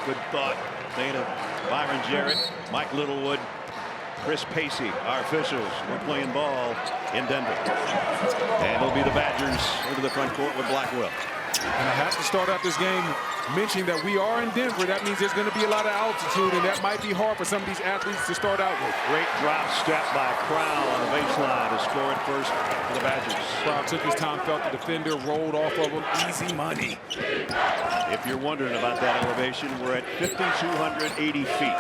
Good thought. Dana, Byron Jarrett, Mike Littlewood, Chris Pacey, our officials. We're playing ball in Denver. And it'll be the Badgers into the front court with Blackwell. And I have to start out this game mentioning that we are in Denver. That means there's going to be a lot of altitude, and that might be hard for some of these athletes to start out with. Great drop step by Crowell on the baseline to score it first for the Badgers. Crowell took his time, felt the defender, rolled off of him. Easy money. If you're wondering about that elevation, we're at 5,280 feet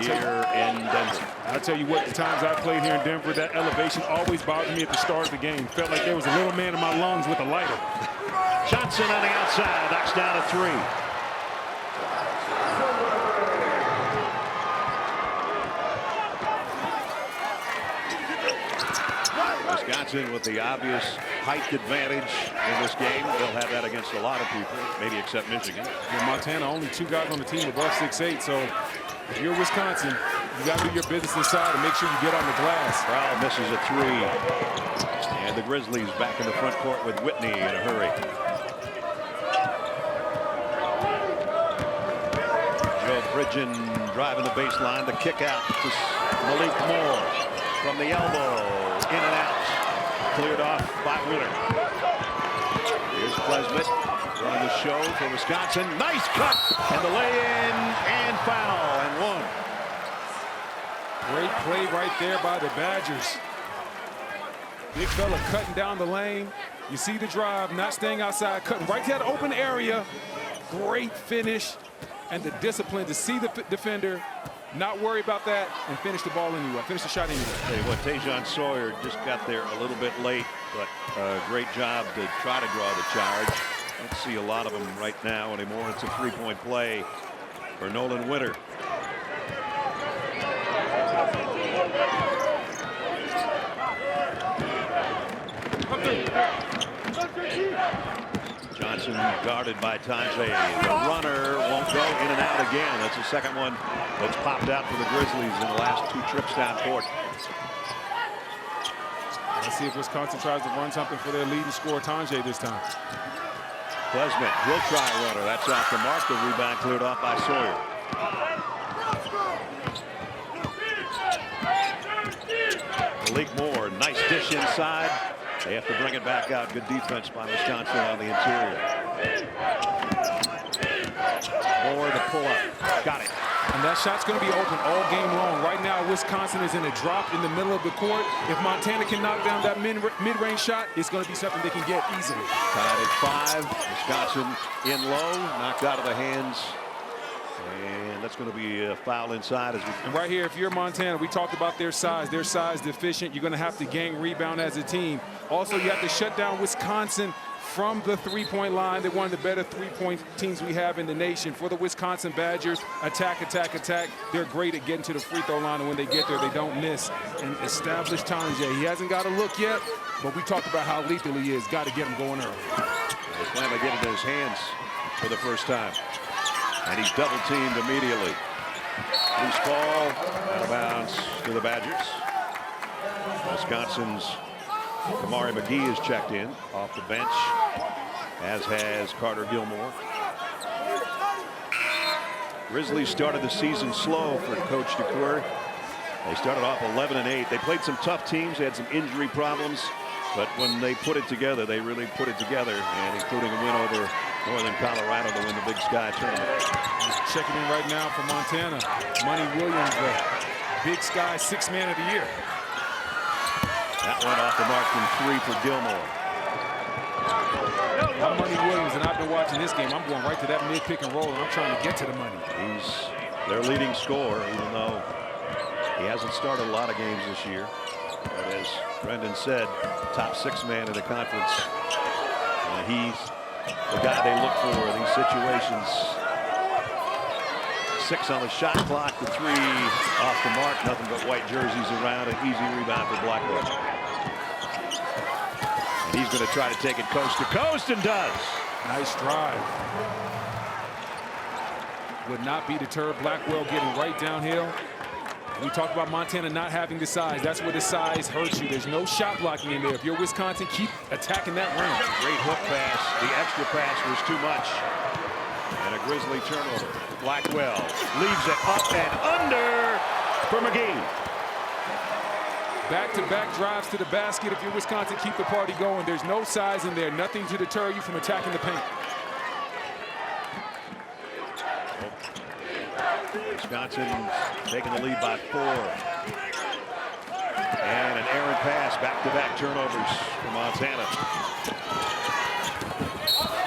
here in Denver. I tell you what, the times I played here in Denver, that elevation always bothered me at the start of the game. Felt like there was a little man in my lungs with a lighter. Johnson on the outside, knocks down a three. Wisconsin with the obvious height advantage in this game. They'll have that against a lot of people, maybe except Michigan. In Montana, only 2 guys on the team above 6'8", so if you're Wisconsin, you got to do your business inside and make sure you get on the glass. Crowell misses a three. And the Grizzlies back in the front court with Whitney in a hurry. Joe Bridgen driving the baseline. The kick out to Malik Moore from the elbow. In and out. Cleared off by Wheeler. Here's Klesmit running the show for Wisconsin. Nice cut. And the lay-in and foul and one. Great play right there by the Badgers. Big fella cutting down the lane. You see the drive, not staying outside, cutting right to that open area. Great finish. And the discipline to see the defender, not worry about that, and finish the ball anyway. Finish the shot anyway. Tell you what, Tajon Sawyer just got there a little bit late, but a great job to try to draw the charge. Don't see a lot of them right now anymore. It's a three-point play for Nolan Winter. Johnson guarded by Tajay. The runner won't go in and out again. That's the second one that's popped out for the Grizzlies in the last 2 trips down court. Let's see if Wisconsin tries to run something for their leading scorer, Tajay, this time. Klesmit will try a runner. That's off the mark. The rebound cleared off by Sawyer. Malik Moore, nice dish inside. They have to bring it back out. Good defense by Wisconsin on the interior. Moore the pull up. Got it. And that shot's going to be open all game long. Right now, Wisconsin is in a drop in the middle of the court. If Montana can knock down that mid-range shot, it's going to be something they can get easily. Tied at 5. Wisconsin in low, knocked out of the hands. And that's going to be a foul inside. And right here, if you're Montana, we talked about their size. Their size deficient. You're going to have to gain rebound as a team. Also, you have to shut down Wisconsin from the three-point line. They're one of the better three-point teams we have in the nation. For the Wisconsin Badgers, attack, attack, attack. They're great at getting to the free throw line, and when they get there, they don't miss. And establish Tajay. He hasn't got a look yet, but we talked about how lethal he is. Got to get him going early. They finally get it in his hands for the first time. And he's double-teamed immediately. Loose ball, out of bounds to the Badgers. Wisconsin's Kamari McGee has checked in off the bench, as has Carter Gilmore. Grizzlies started the season slow for Coach DeCoeur. They started off 11-8. They played some tough teams. They had some injury problems. But when they put it together, they really put it together, and including a win over Northern Colorado to win the Big Sky tournament. Checking in right now for Montana. Money Williams, the Big Sky 6th Man of the year. That went off the mark from 3 for Gilmore. I'm Money Williams, and I've been watching this game. I'm going right to that mid-pick and roll, and I'm trying to get to the money. He's their leading scorer, even though he hasn't started a lot of games this year. But as Brendan said, top 6 man in the conference. And he's the guy they look for in these situations. 6 on the shot clock, the 3 off the mark. Nothing but white jerseys around. An easy rebound for Blackwell. And he's going to try to take it coast to coast, and does. Nice drive. Would not be deterred. Blackwell getting right downhill. We talked about Montana not having the size. That's where the size hurts you. There's no shot blocking in there. If you're Wisconsin, keep attacking that rim. Great hook pass. The extra pass was too much. And a Grizzly turnover. Blackwell leaves it up and under for McGee. Back-to-back drives to the basket. If you're Wisconsin, keep the party going. There's no size in there, nothing to deter you from attacking the paint. Wisconsin taking the lead by 4. And an errant pass, back-to-back turnovers for Montana.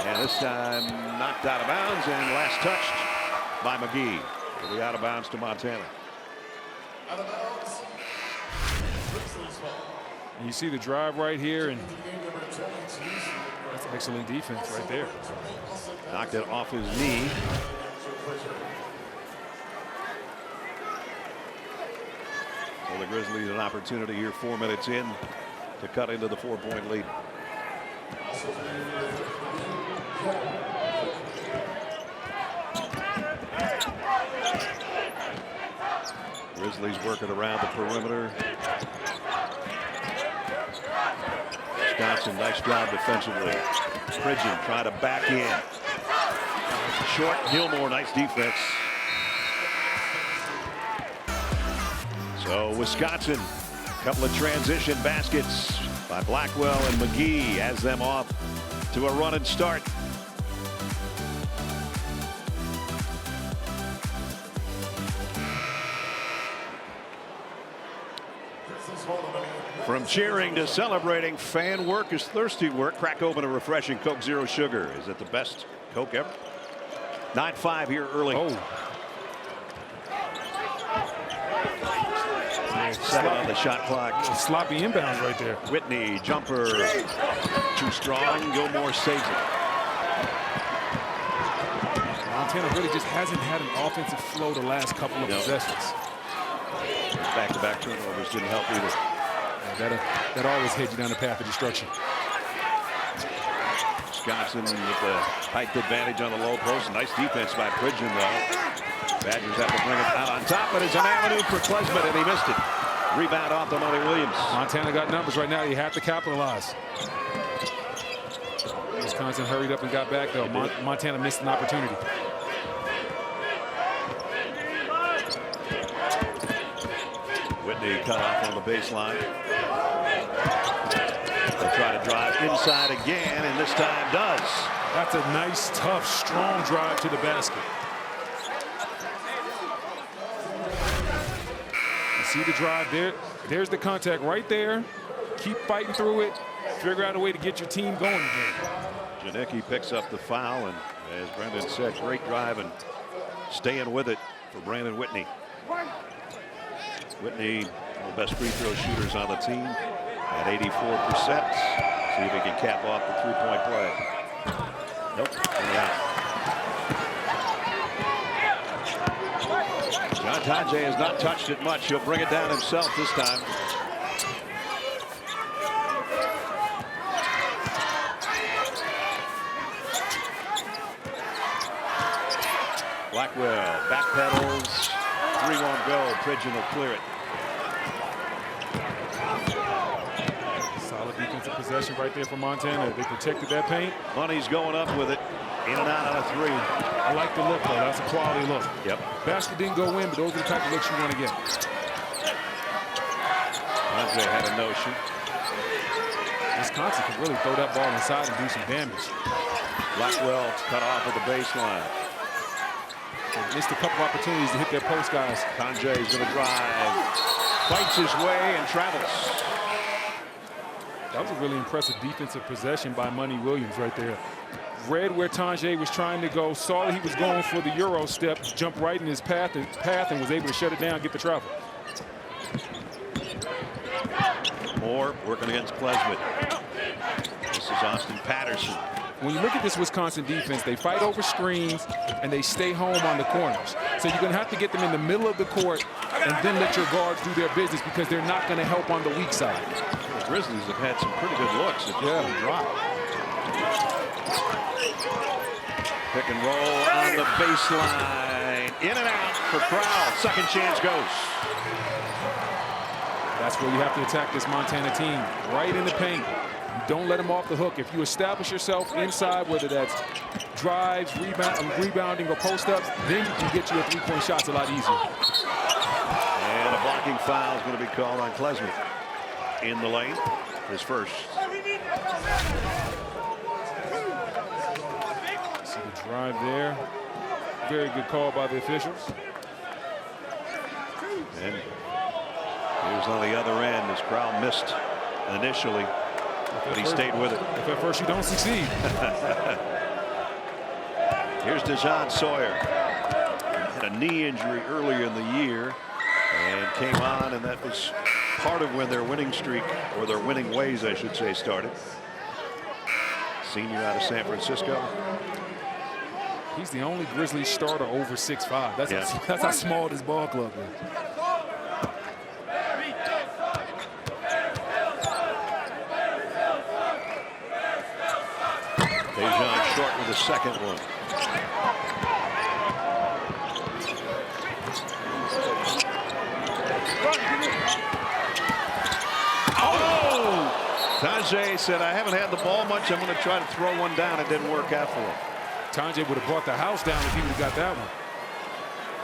And this time knocked out of bounds and last touched by McGee. It'll be out of bounds to Montana. Out of bounds. And you see the drive right here, and that's excellent defense right there. Knocked it off his knee. So the Grizzlies an opportunity here 4 minutes in to cut into the 4-point lead. Grizzlies working around the perimeter. Wisconsin, nice job defensively. Pridgeon trying to back in. Short, Gilmore, nice defense. So Wisconsin, a couple of transition baskets by Blackwell and McGee has them off to a run and start. From cheering to celebrating, fan work is thirsty work. Crack open a refreshing Coke Zero Sugar. Is it the best Coke ever? 9-5 here early. Oh. 7 on the shot clock. Sloppy inbounds right there. Whitney, jumper. Too strong. Gilmore saves it. Montana really just hasn't had an offensive flow the last couple of possessions. Back-to-back turnovers didn't help either. That always heads you down the path of destruction. Wisconsin with the height advantage on the low post. Nice defense by Pridgeon, though. Badgers have to bring it out on top, but it's an avenue for Klesmit, and he missed it. Rebound off to Monty Williams. Montana got numbers right now. You have to capitalize. Wisconsin hurried up and got back, though. Montana missed an opportunity. Whitney cut off on the baseline. They'll try to drive inside again, and this time does. That's a nice, tough, strong drive to the basket. You see the drive there. There's the contact right there. Keep fighting through it. Figure out a way to get your team going again. Janicki picks up the foul, and as Brendan said, great drive and staying with it for Brandon Whitney. Whitney, one of the best free throw shooters on the team at 84%. See if he can cap off the three-point play. Nope. John Tajay has not touched it much. He'll bring it down himself this time. Blackwell backpedals. 3 won't go. Pridgeon will clear it. Solid defensive possession right there for Montana. They protected that paint. Money's going up with it. In and out on a 3. I like the look, though. That's a quality look. Yep. Basket didn't go in, but those are the type of looks you want to get. Andre had a notion. Wisconsin can really throw that ball inside and do some damage. Blackwell cut off at the baseline. They missed a couple opportunities to hit their post guys. Tanjay's going to drive. Fights his way and travels. That was a really impressive defensive possession by Monty Williams right there. Read where Tanjay was trying to go, saw that he was going for the Euro step, jumped right in his path and was able to shut it down, get the travel. Moore working against Klesmit. This is Austin Patterson. When you look at this Wisconsin defense, they fight over screens and they stay home on the corners. So you're going to have to get them in the middle of the court and then let your guards do their business because they're not going to help on the weak side. The Grizzlies have had some pretty good looks at the drop. Pick and roll on the baseline. In and out for Crowell. Second chance goes. That's where you have to attack this Montana team. Right in the paint. Don't let them off the hook. If you establish yourself inside, whether that's drives, rebounding, or post-ups, then you can get your three-point shots a lot easier. And a blocking foul is going to be called on Klesmit in the lane. His first. See the drive there. Very good call by the officials. And he was on the other end. His crowd missed initially, but he stayed with it. If at first you don't succeed. Here's DeJohn Sawyer. Had a knee injury earlier in the year and came on, and that was part of when their winning streak, or their winning ways, I should say, started. Senior out of San Francisco. He's the only Grizzlies starter over 6'5". That's how small this ball club is. DeJohn short with the second one. Oh! Tajay said, I haven't had the ball much. I'm going to try to throw one down. It didn't work out for him. Tajay would have brought the house down if he would have got that one.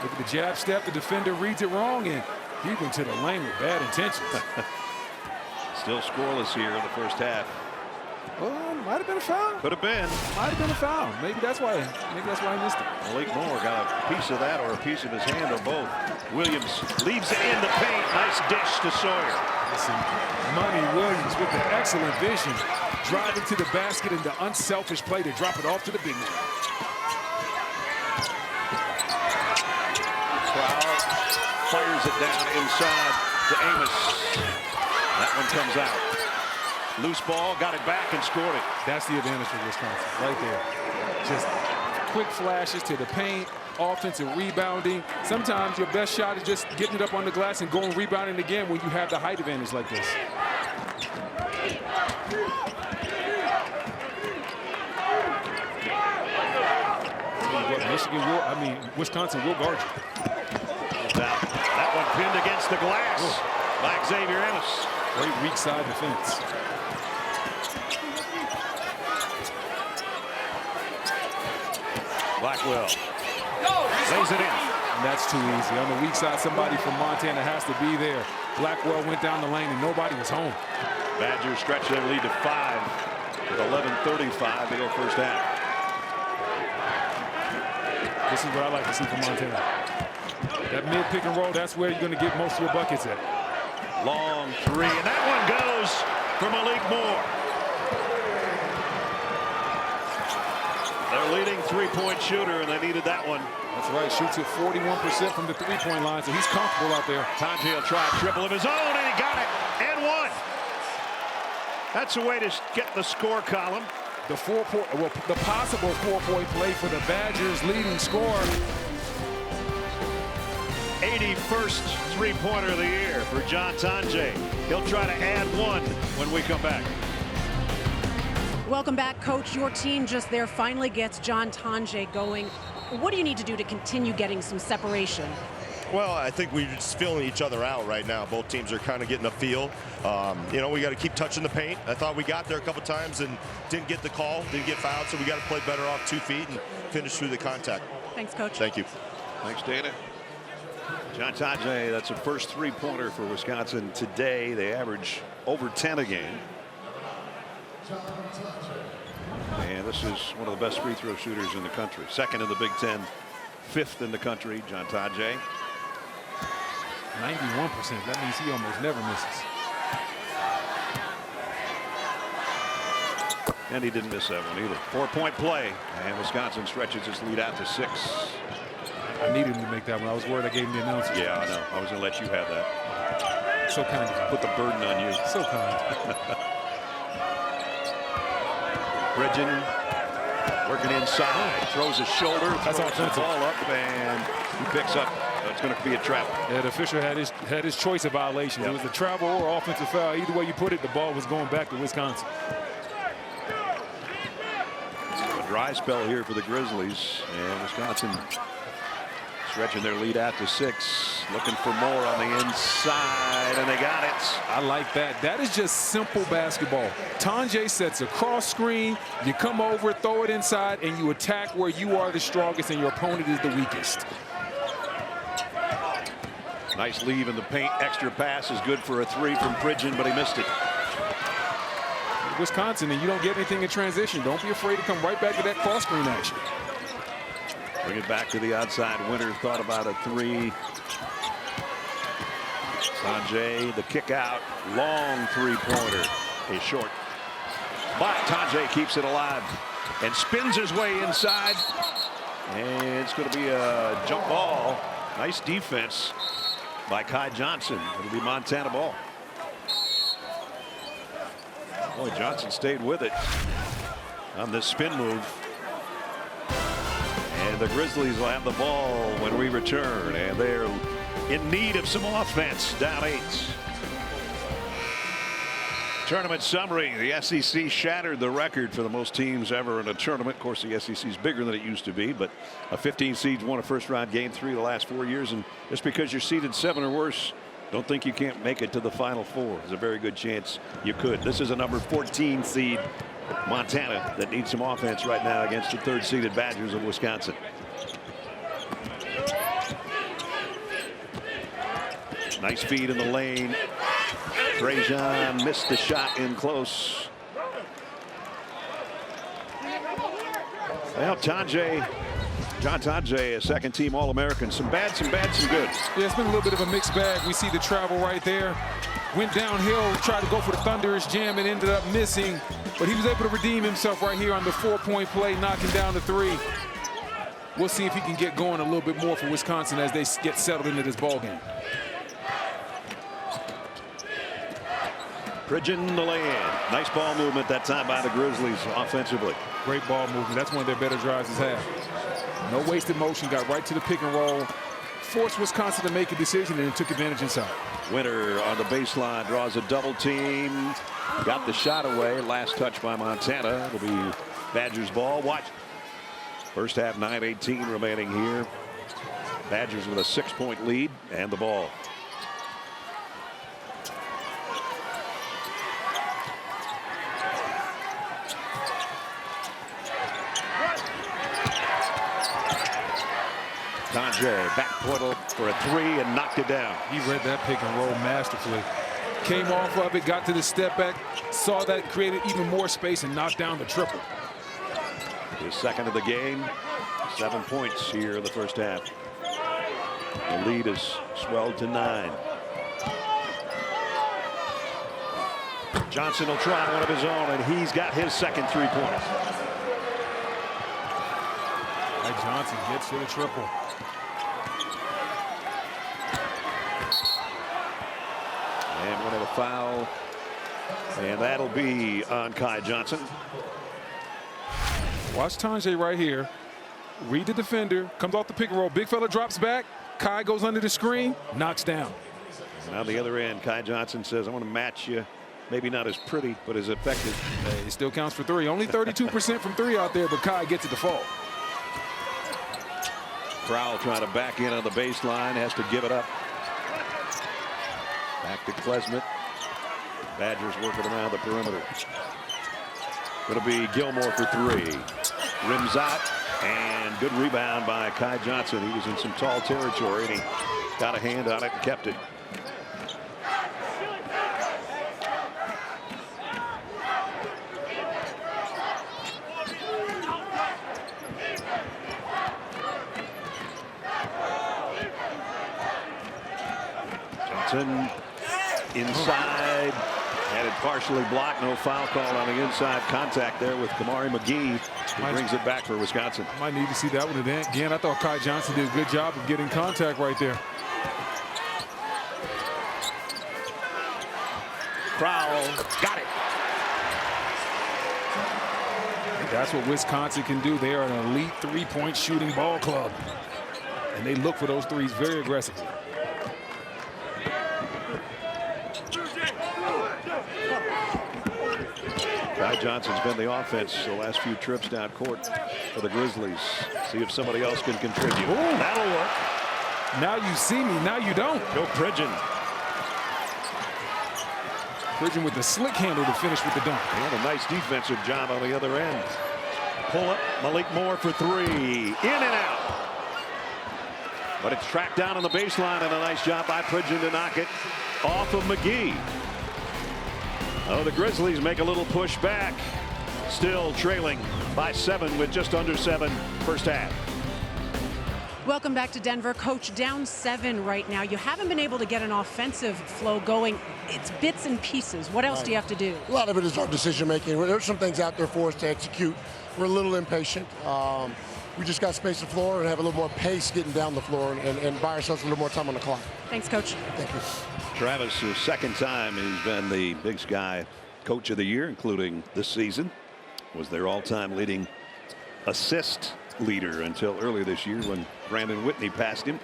Look at the jab step. The defender reads it wrong, and he went to the lane with bad intentions. Still scoreless here in the first half. Well, might have been a foul. Could have been. Might have been a foul. Maybe that's why he missed it. Malik Moore got a piece of that or a piece of his hand or both. Williams leaves it in the paint. Nice dish to Sawyer. Listen, Money Williams with the excellent vision, driving to the basket and the unselfish play to drop it off to the big man. Crowd fires it down inside to Amos. That one comes out. Loose ball, got it back and scored it. That's the advantage for Wisconsin, right there. Just quick flashes to the paint, offensive rebounding. Sometimes your best shot is just getting it up on the glass and going rebounding again when you have the height advantage like this. Wisconsin will guard you. That one pinned against the glass by Xavier Ennis. Great weak side defense. Blackwell lays it in. And that's too easy. On the weak side, somebody from Montana has to be there. Blackwell went down the lane and nobody was home. Badgers stretch their lead to 5 with 11:35 to go first half. This is what I like to see from Montana. That mid pick and roll, that's where you're going to get most of your buckets at. Long three, and that one goes for Malik Moore. Their leading three-point shooter, and they needed that one. That's right, shoots at 41% from the three-point line, so he's comfortable out there. Tajay will try a triple of his own, and he got it, and one. That's a way to get the score column. The possible four-point play for the Badgers' leading scorer. 81st three-pointer of the year for John Tajay. He'll try to add one when we come back. Welcome back, Coach. Your team just there finally gets John Tajay going. What do you need to do to continue getting some separation? Well, I think we're just feeling each other out right now. Both teams are kind of getting a feel. You know, we got to keep touching the paint. I thought we got there a couple times and didn't get the call, didn't get fouled, so we got to play better off 2 feet and finish through the contact. Thanks, Coach. Thank you. Thanks, Dana. John Tajay, that's a first three-pointer for Wisconsin today. They average over 10 a game. And this is one of the best free throw shooters in the country. Second in the Big Ten, 5th in the country, John Tajay. 91%. That means he almost never misses. And he didn't miss that one either. 4-point play, and Wisconsin stretches its lead out to 6. I needed him to make that one. I was worried I gave him the announcement. Yeah, I know. I was going to let you have that. So kind of Put the burden on you. So kind. Bridgen working inside, throws his shoulder, That's throws offensive. the ball up, and he picks up. It's going to be a travel. Yeah, the official had his choice of violations. Yep. It was a travel or offensive foul. Either way you put it, the ball was going back to Wisconsin. A dry spell here for the Grizzlies, and Wisconsin Stretching their lead out to 6. Looking for more on the inside, and they got it. I like that. That is just simple basketball. Tonje sets a cross screen. You come over, throw it inside, and you attack where you are the strongest and your opponent is the weakest. Nice leave in the paint. Extra pass is good for a 3 from Pridgeon, but he missed it. Wisconsin, and you don't get anything in transition. Don't be afraid to come right back to that cross screen action. Bring it back to the outside. Winter thought about a 3. Tonje, the kick out. Long 3-pointer is short. But Tonje keeps it alive and spins his way inside. And it's going to be a jump ball. Nice defense by Kai Johnson. It'll be Montana ball. Boy, Johnson stayed with it on this spin move. And the Grizzlies will have the ball when we return. And they're in need of some offense. Down 8. Tournament summary. The SEC shattered the record for the most teams ever in a tournament. Of course, the SEC is bigger than it used to be, but a 15 seed won a first-round game 3 the last 4 years. And just because you're seeded 7 or worse, don't think you can't make it to the Final Four. There's a very good chance you could. This is a number 14 seed Montana that needs some offense right now against the 3rd-seeded Badgers of Wisconsin. Nice feed in the lane. Trajan missed the shot in close. Well, John Tonje, a second-team All-American. Some bad, some good. Yeah, it's been a little bit of a mixed bag. We see the travel right there. Went downhill, tried to go for the thunderous jam and ended up missing. But he was able to redeem himself right here on the 4-point play, knocking down the 3. We'll see if he can get going a little bit more for Wisconsin as they get settled into this ball game. Pridgeon the lay-in. Nice ball movement that time by the Grizzlies offensively. Great ball movement. That's one of their better drives he's had. No wasted motion. Got right to the pick and roll. Forced Wisconsin to make a decision and took advantage inside. Winter on the baseline draws a double team. Got the shot away. Last touch by Montana. It'll be Badgers ball. Watch. First half 9:18 remaining here. Badgers with a 6-point lead and the ball. Tonje back portal for a 3 and knocked it down. He read that pick and roll masterfully. Came off of it, got to the step back, saw that, created even more space and knocked down the triple. His second of the game. 7 points here in the first half. The lead is swelled to 9. Johnson will try one of his own, and he's got his second 3-pointer. Johnson gets to the triple. And one of the foul. And that'll be on Kai Johnson. Watch Tonje right here. Read the defender. Comes off the pick and roll. Big fella drops back. Kai goes under the screen. Knocks down. And on the other end, Kai Johnson says, I want to match you. Maybe not as pretty, but as effective. It still counts for 3. Only 32% from 3 out there, but Kai gets it to fall. Crowell trying to back in on the baseline. Has to give it up. Back to Klesmit. Badgers working around the perimeter. Going to be Gilmore for 3. Rims out. And good rebound by Kai Johnson. He was in some tall territory, and he got a hand on it and kept it. Johnson inside. Had it partially blocked. No foul call on the inside. Contact there with Kamari McGee. He brings it back for Wisconsin. Might need to see that one again. I thought Kai Johnson did a good job of getting contact right there. Crowell got it. That's what Wisconsin can do. They are an elite 3-point shooting ball club. And they look for those threes very aggressively. Kai Johnson's been the offense the last few trips down court for the Grizzlies. See if somebody else can contribute. Ooh, that'll work. Now you see me, now you don't. Go Pridgeon. Pridgeon with the slick handle to finish with the dunk. And a nice defensive job on the other end. Pull up, Malik Moore for three. In and out. But it's tracked down on the baseline, and a nice job by Pridgeon to knock it off of McGee. Oh, the Grizzlies make a little push back. Still trailing by 7 with just under 7 first half. Welcome back to Denver. Coach, down 7 right now. You haven't been able to get an offensive flow going. It's bits and pieces. What else do you have to do? A lot of it is our decision making. There's some things out there for us to execute. We're a little impatient. We just got to space the floor and have a little more pace getting down the floor and buy ourselves a little more time on the clock. Thanks, Coach. Thank you. Travis, his second time he's been the Big Sky Coach of the Year, including this season. Was their all-time leading assist leader until earlier this year when Brandon Whitney passed him.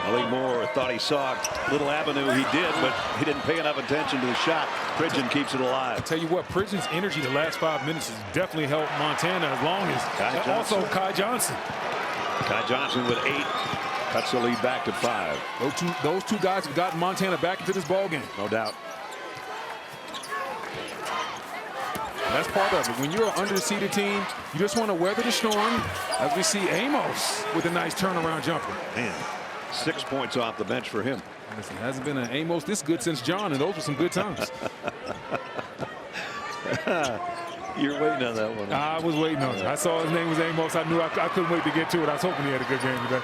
Malik Moore thought he saw a little avenue. He did, but he didn't pay enough attention to the shot. Pridgeon keeps it alive. I'll tell you what, Pridgeon's energy the last 5 minutes has definitely helped Montana as long as also Kai Johnson. Kai Johnson with 8 cuts the lead back to 5. Those two guys have gotten Montana back into this ball game. No doubt. That's part of it. When you're an underseeded team, you just want to weather the storm. As we see Amos with a nice turnaround jumper. Man, 6 points off the bench for him. Listen, hasn't been an Amos this good since John, and those were some good times. You're waiting on that one. I was waiting on it. I saw his name was Amos. I knew I couldn't wait to get to it. I was hoping he had a good game today.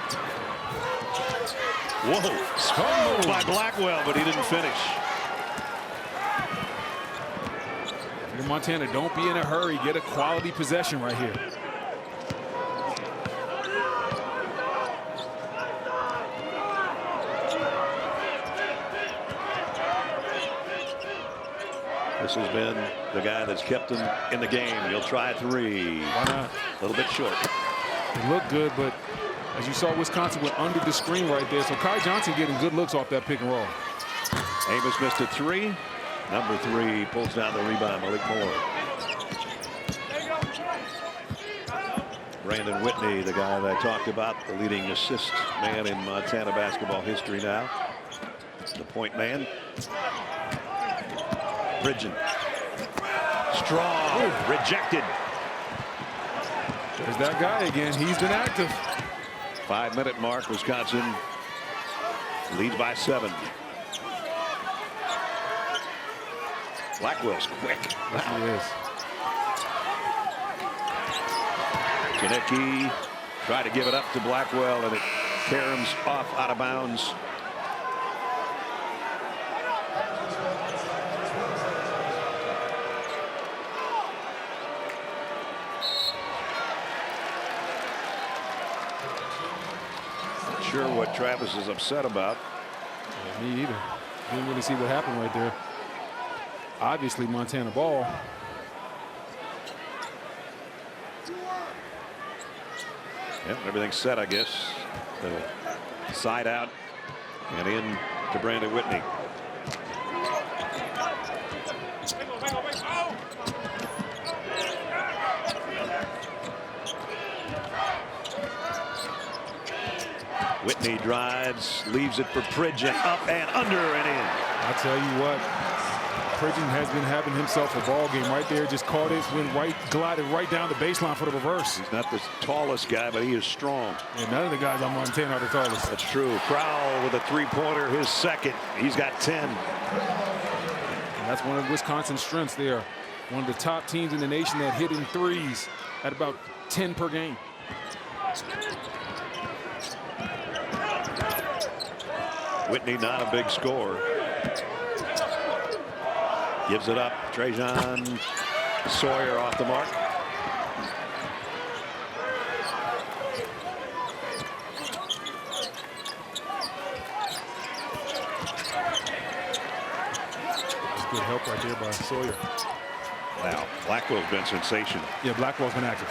Whoa. By Blackwell, but he didn't finish. Montana, don't be in a hurry. Get a quality possession right here. This has been the guy that's kept him in the game. He'll try 3. Why not? A little bit short. It looked good, but as you saw, Wisconsin went under the screen right there. So Kai Johnson getting good looks off that pick and roll. Amos missed a 3. Number 3 pulls down the rebound. Malik Moore. Brandon Whitney, the guy that I talked about, the leading assist man in Montana basketball history now. The point man. Pridgeon. Strong. Ooh. Rejected. There's that guy again. He's been active. 5-minute mark. Wisconsin leads by 7. Blackwell's quick. Wow. He is. Konecki tried to give it up to Blackwell, and it caroms off out of bounds. Not sure what Travis is upset about. Yeah, me either. Didn't really see what happened right there. Obviously Montana ball. Yep, everything's set, I guess. Side out and in to Brandon Whitney. Whitney drives, leaves it for Pridgeon, up and under and in. I tell you what, Pridgeon has been having himself a ball game right there. Just caught it, went right, glided right down the baseline for the reverse. He's not the tallest guy, but he is strong. And none of the guys on Montana are the tallest. That's true. Crowell with a 3-pointer, his second. He's got 10. And that's one of Wisconsin's strengths there. One of the top teams in the nation that hit in threes at about 10 per game. Whitney not a big scorer. Gives it up. Trajan Sawyer off the mark. Good help right there by Sawyer. Wow, Blackwell's been sensational. Yeah, Blackwell's been active.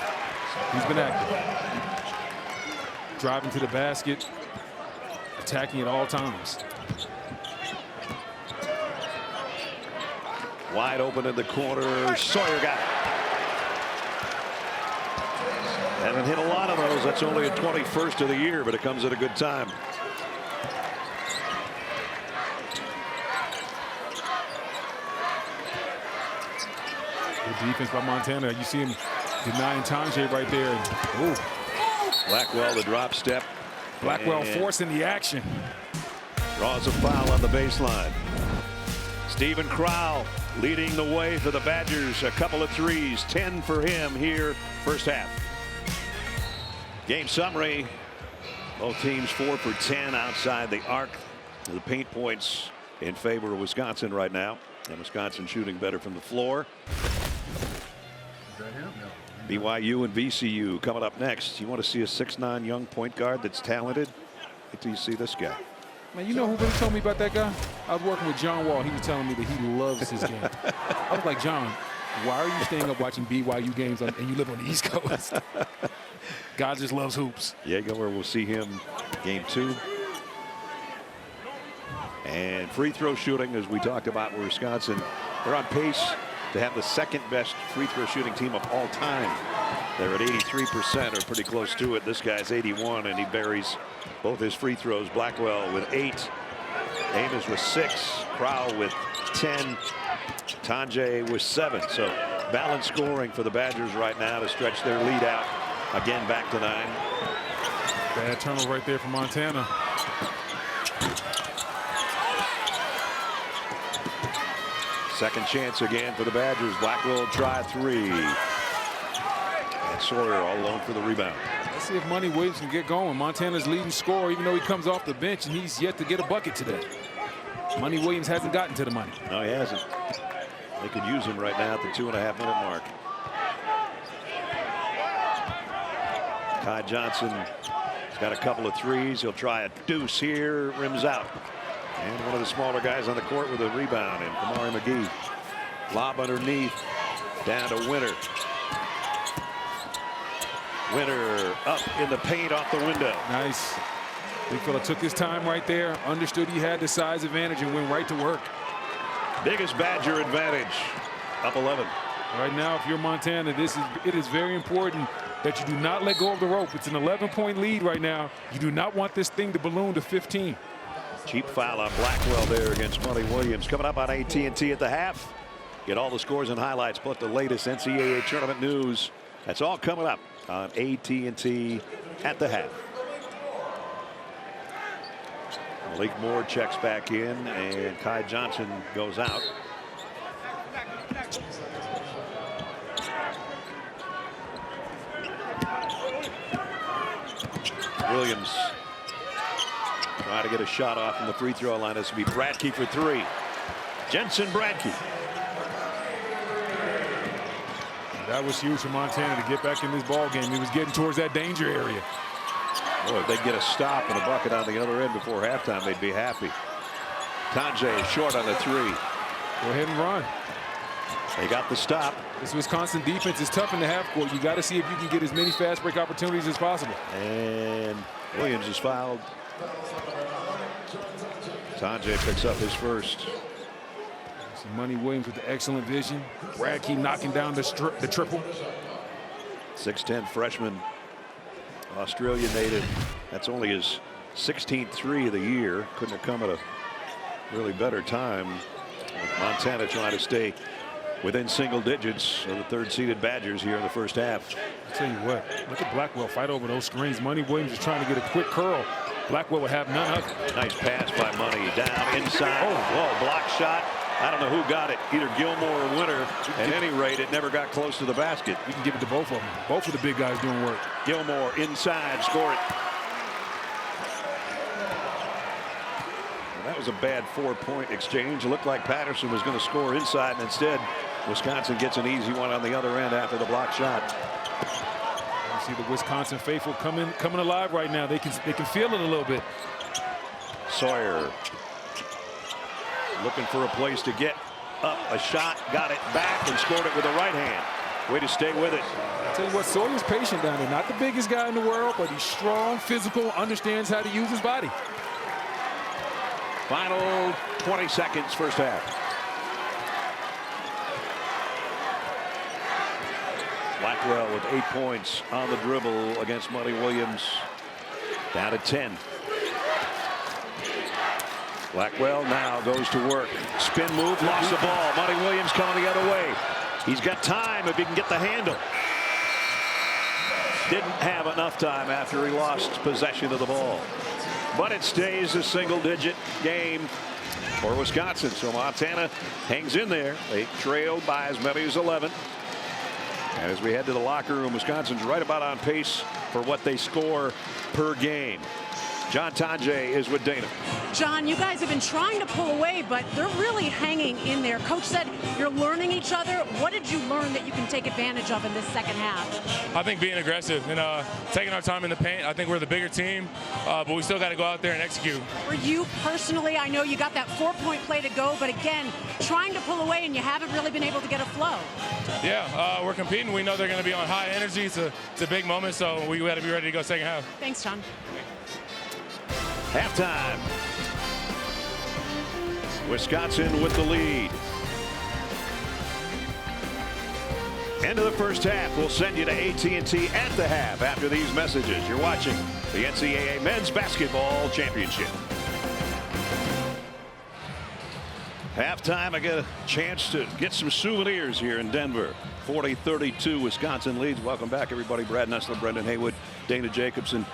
He's been active. Driving to the basket, attacking at all times. Wide open in the corner. Sawyer got it. Haven't hit a lot of those. That's only a 21st of the year, but it comes at a good time. Good defense by Montana. You see him denying Tanjay right there. Ooh. Blackwell, the drop step. Blackwell forcing the action. Draws a foul on the baseline. Stephen Crowell leading the way for the Badgers. A couple of threes. 10 for him here first half. Game summary. Both teams 4 for 10 outside the arc. The paint points in favor of Wisconsin right now. And Wisconsin shooting better from the floor. BYU and VCU coming up next. You want to see a 6'9" young point guard that's talented? Wait till you see this guy. Man, you know who really told me about that guy? I was working with John Wall. He was telling me that he loves his game. I was like, John, why are you staying up watching BYU games and you live on the East Coast? God just loves hoops. Yeah, where we'll see him game 2. And free throw shooting, as we talked about, Wisconsin, they're on pace to have the second best free throw shooting team of all time. They're at 83%, or pretty close to it. This guy's 81, and he buries both his free throws. Blackwell with 8. Amos with 6. Crowell with 10. Tanjay with 7. So balanced scoring for the Badgers right now to stretch their lead out. Again, back to 9. Bad turnover right there for Montana. Second chance again for the Badgers. Blackwell try 3. And Sawyer all alone for the rebound. Let's see if Money Williams can get going. Montana's leading scorer, even though he comes off the bench, and he's yet to get a bucket today. Money Williams hasn't gotten to the money. No, he hasn't. They could use him right now at the 2.5-minute mark. Kai Johnson has got a couple of threes. He'll try a deuce here. Rims out. And one of the smaller guys on the court with a rebound, and Kamari McGee. Lob underneath. Down to Winter. Winter up in the paint off the window. Nice. Big fella took his time right there. Understood he had the size advantage and went right to work. Biggest Badger advantage. Up 11. Right now, if you're Montana, it is very important that you do not let go of the rope. It's an 11-point lead right now. You do not want this thing to balloon to 15. Cheap foul on Blackwell there against Money Williams. Coming up on AT&T at the half. Get all the scores and highlights, plus the latest NCAA tournament news. That's all coming up on AT&T at the half. Malik Moore checks back in, and Kai Johnson goes out. Williams trying to get a shot off from the free throw line. This will be Bradkey for 3. Jensen Bradkey. That was huge for Montana to get back in this ball game. He was getting towards that danger area. Boy, if they get a stop and a bucket on the other end before halftime, they'd be happy. Tanjay short on the 3. Go ahead and run. They got the stop. This Wisconsin defense is tough in the half court. You got to see if you can get as many fast break opportunities as possible. And Williams is fouled. Tanjay picks up his first. See Money Williams with the excellent vision. Bradkey knocking down the triple. 6'10" freshman, Australian native. That's only his 16th 3 of the year. Couldn't have come at a really better time. Montana trying to stay within single digits of the 3rd-seeded Badgers here in the first half. I'll tell you what, look at Blackwell fight over those screens. Money Williams is trying to get a quick curl. Blackwell would have none of it. Nice pass by Money down inside. Oh, whoa, block shot. I don't know who got it, either Gilmore or Winter. At any rate, it never got close to the basket. You can give it to both of them. Both of the big guys doing work. Gilmore inside, score it. Well, that was a bad 4-point exchange. It looked like Patterson was going to score inside, and instead, Wisconsin gets an easy one on the other end after the block shot. You see the Wisconsin faithful coming alive right now. They can feel it a little bit. Sawyer looking for a place to get up a shot, got it back and scored it with the right hand. Way to stay with it. I'll tell you what, Sawyer's patient down there. Not the biggest guy in the world, but he's strong, physical, understands how to use his body. Final 20 seconds, first half. Blackwell with 8 points on the dribble against Monty Williams. Down to 10. Blackwell now goes to work. Spin move, lost the ball. Monty Williams coming the other way. He's got time if he can get the handle. Didn't have enough time after he lost possession of the ball. But it stays a single-digit game for Wisconsin. So Montana hangs in there. They trailed by as many as 11. And as we head to the locker room, Wisconsin's right about on pace for what they score per game. John Tonje is with Dana. John, you guys have been trying to pull away, but they're really hanging in there. Coach said you're learning each other. What did you learn that you can take advantage of in this second half? I think being aggressive and taking our time in the paint. I think we're the bigger team, but we still got to go out there and execute. For you personally, I know you got that 4-point play to go, but again, trying to pull away and you haven't really been able to get a flow. Yeah, we're competing. We know they're going to be on high energy. It's a big moment, so we got to be ready to go second half. Thanks, John. Halftime. Wisconsin with the lead. End of the first half. We'll send you to AT&T at the half after these messages. You're watching the NCAA Men's Basketball Championship. Halftime, I get a chance to get some souvenirs here in Denver. 40-32, Wisconsin leads. Welcome back, everybody. Brad Nessler, Brendan Haywood, Dana Jacobson.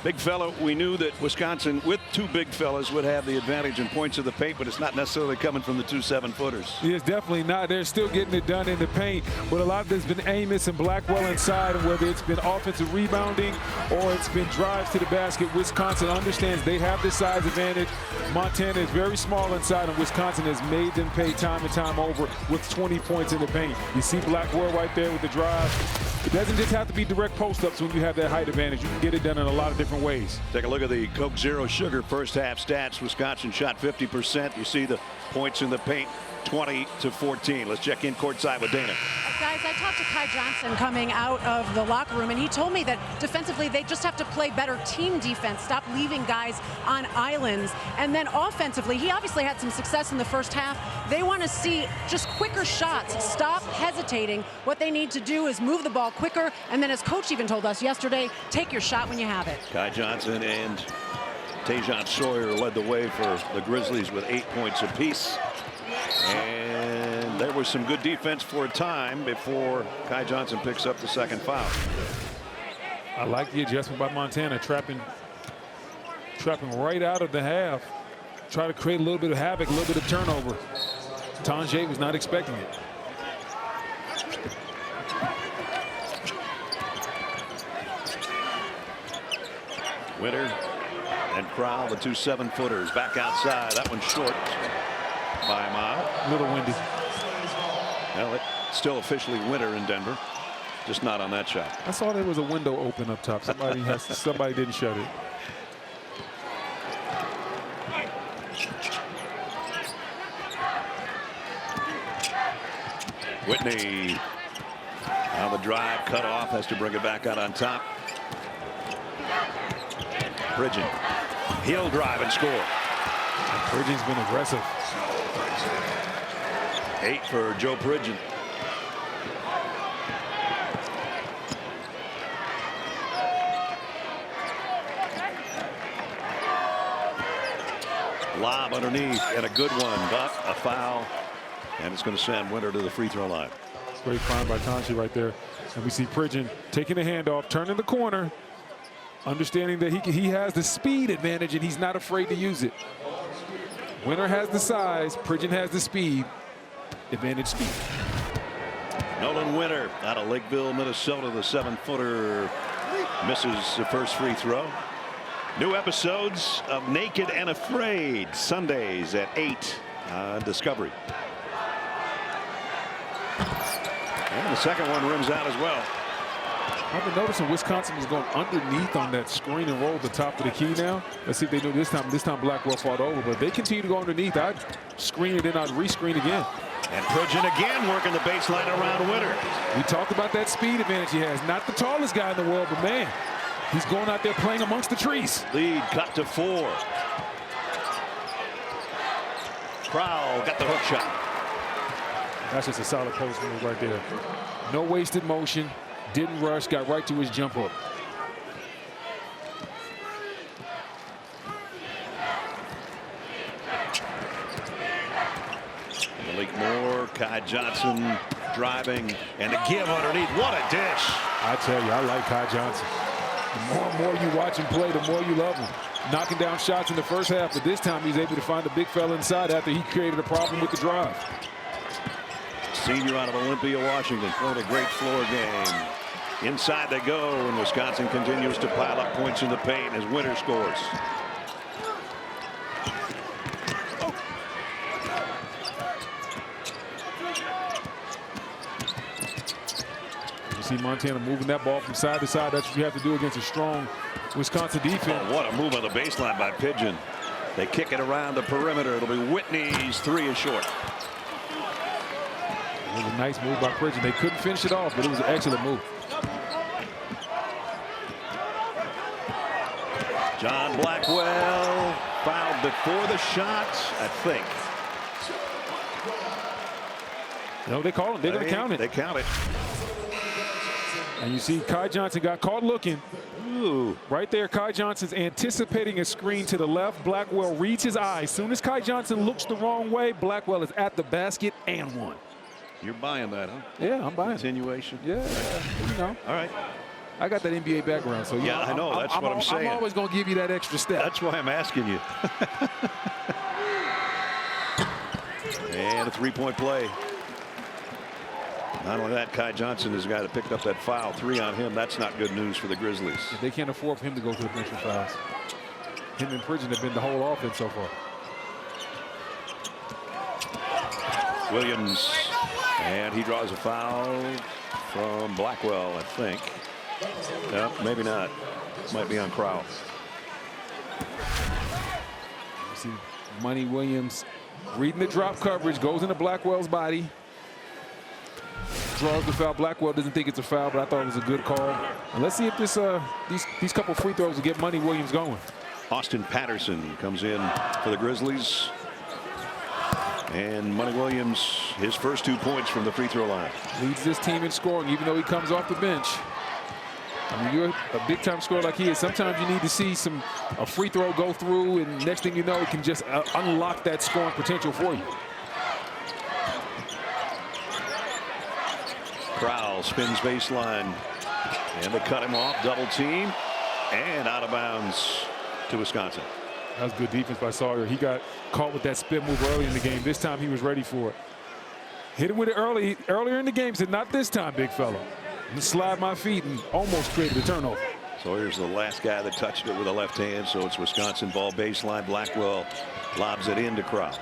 Big fella, we knew that Wisconsin with two big fellas would have the advantage in points of the paint, but it's not necessarily coming from the 2 7-footers. It's definitely not. They're still getting it done in the paint, but a lot of it's been Amos and Blackwell inside, and whether it's been offensive rebounding or it's been drives to the basket, Wisconsin understands they have the size advantage. Montana is very small inside, and Wisconsin has made them pay time and time over with 20 points in the paint. You see Blackwell right there with the drive. It doesn't just have to be direct post-ups when you have that height advantage. You can get it done in a lot of different ways. Take a look at the Coke Zero Sugar first half stats. Wisconsin shot 50%. You see the points in the paint, 20-14. Let's check in courtside with Dana. Guys, I talked to Kai Johnson coming out of the locker room, and he told me that defensively they just have to play better team defense, stop leaving guys on islands. And then offensively, he obviously had some success in the first half. They want to see just quicker shots, stop hesitating. What they need to do is move the ball quicker, and then as Coach even told us yesterday, take your shot when you have it. Kai Johnson and Tajon Sawyer led the way for the Grizzlies with 8 points apiece. And there was some good defense for a time before Kai Johnson picks up the second foul. I like the adjustment by Montana, trapping right out of the half. Try to create a little bit of havoc, a little bit of turnover. Tonje was not expecting it. Winter and Crowell, the 2 7-footers, back outside. That one's short by a mile. A little windy. Well, it's still officially winter in Denver, just not on that shot. I saw there was a window open up top. Somebody didn't shut it. Whitney on the drive, cut off, has to bring it back out on top. Pridgeon, he'll drive and score. Pridgeon's been aggressive. 8 for Joe Pridgeon. Lob underneath and a good one, but a foul, and it's going to send Winter to the free throw line. Great find by Tonje right there. And we see Pridgeon taking the handoff, turning the corner, understanding that he has the speed advantage and he's not afraid to use it. Winter has the size, Pridgeon has the speed. Advantage speed. Nolan Winter out of Lakeville, Minnesota, the 7-footer misses the first free throw. New episodes of Naked and Afraid, Sundays at 8 on Discovery. And the second one rims out as well. I've been noticing Wisconsin is going underneath on that screen and roll at the top of the key now. Let's see if they do this time. This time Blackwell fought over, but they continue to go underneath. I'd screen it, then I'd rescreen again. And Pridgeon again working the baseline around Winter. We talked about that speed advantage he has. Not the tallest guy in the world, but man, he's going out there playing amongst the trees. Lead cut to 4. Crowell got the hook shot. That's just a solid post move right there. No wasted motion. Didn't rush, got right to his jump hook. Malik Moore, Kai Johnson driving, and a give underneath. What a dish. I tell you, I like Kai Johnson. The more and more you watch him play, the more you love him. Knocking down shots in the first half, but this time he's able to find the big fella inside after he created a problem with the drive. Senior out of Olympia, Washington. What a great floor game. Inside they go, and Wisconsin continues to pile up points in the paint as Winter scores. You see Montana moving that ball from side to side. That's what you have to do against a strong Wisconsin defense. Oh, what a move on the baseline by Pigeon. They kick it around the perimeter. It'll be Whitney's three is short. It was a nice move by Pigeon. They couldn't finish it off, but it was an excellent move. John Blackwell fouled before the shot, I think. No, they call it. They're going to count it. They count it. And you see Kai Johnson got caught looking. Ooh. Right there, Kai Johnson's anticipating a screen to the left. Blackwell reads his eye. As soon as Kai Johnson looks the wrong way, Blackwell is at the basket and one. You're buying that, huh? Yeah, I'm buying it. Continuation. Yeah, you know. All right. I got that NBA background, so yeah, I know. That's what I'm saying. I'm always going to give you that extra step. That's why I'm asking you. And a three-point play. Not only that, Kai Johnson is the guy that picked up that foul. 3 on him. That's not good news for the Grizzlies. They can't afford for him to go to the bench for fouls. Him and Pigeon have been the whole offense so far. Williams, and he draws a foul from Blackwell, I think. No, maybe not. Might be on Crowell. You see Money Williams reading the drop coverage, goes into Blackwell's body. Draws the foul. Blackwell doesn't think it's a foul, but I thought it was a good call. And let's see if this these couple free throws will get Money Williams going. Austin Patterson comes in for the Grizzlies. And Money Williams, his first 2 points from the free throw line. Leads this team in scoring, even though he comes off the bench. I mean, you're a big-time scorer like he is. Sometimes you need to see a free throw go through, and next thing you know, it can just unlock that scoring potential for you. Crowell spins baseline, and they cut him off. Double team, and out of bounds to Wisconsin. That was good defense by Sawyer. He got caught with that spin move early in the game. This time he was ready for it. Hit him with it earlier in the game. Said, not this time, big fella. And slide my feet and almost created a turnover. So here's the last guy that touched it with a left hand. So it's Wisconsin ball baseline. Blackwell lobs it into Crowell.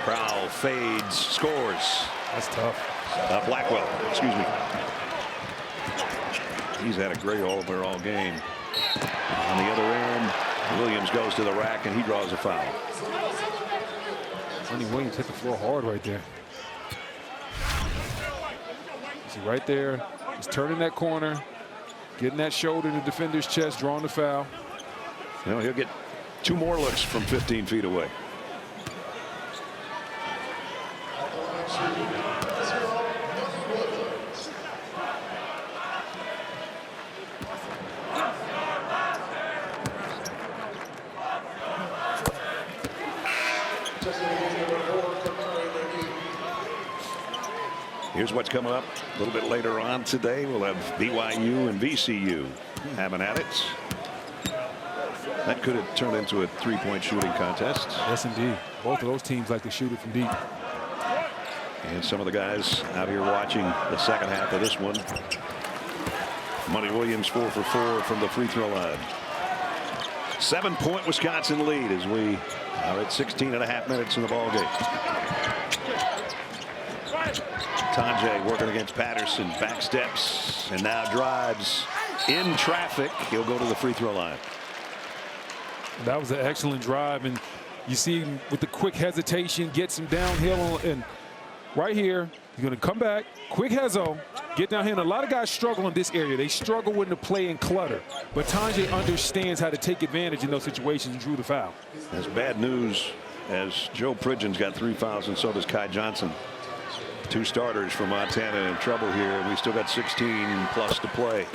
Crowell fades, scores. That's tough. Blackwell, excuse me. He's had a great all game. On the other end, Williams goes to the rack and he draws a foul. Money Williams hit the floor hard right there. See right there, he's turning that corner, getting that shoulder in the defender's chest, drawing the foul. You know, he'll get 2 more looks from 15 feet away. Here's what's coming up a little bit later on today. We'll have BYU and VCU having at it. That could have turned into a 3-point shooting contest. Yes, indeed. Both of those teams like to shoot it from deep. And some of the guys out here watching the second half of this one. Money Williams 4 for 4 from the free throw line. 7-point Wisconsin lead as we are at 16.5 minutes in the ball game. Tanjay working against Patterson, back steps, and now drives in traffic. He'll go to the free throw line. That was an excellent drive, and you see him with the quick hesitation, gets him downhill, and right here, he's going to come back, quick hezo, get down here. And a lot of guys struggle in this area. They struggle when to play in clutter, but Tanjay understands how to take advantage in those situations and drew the foul. That's bad news as Joe Pridgeon's got 3 fouls, and so does Kai Johnson. 2 starters for Montana in trouble here. We still got 16 plus to play.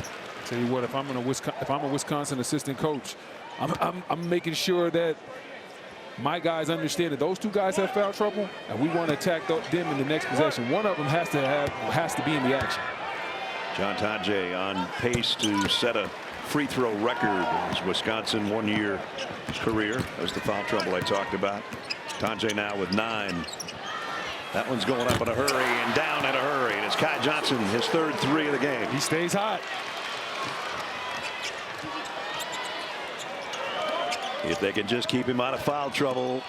Tell you what, if I'm a Wisconsin assistant coach, I'm making sure that my guys understand that those 2 guys have foul trouble, and we want to attack them in the next possession. One of them has to be in the action. John Tonje on pace to set a free throw record in his Wisconsin 1-year career. That was the foul trouble I talked about. Tonje now with 9. That one's going up in a hurry and down in a hurry. And it's Kai Johnson, his 3rd 3 of the game. He stays hot. If they can just keep him out of foul trouble.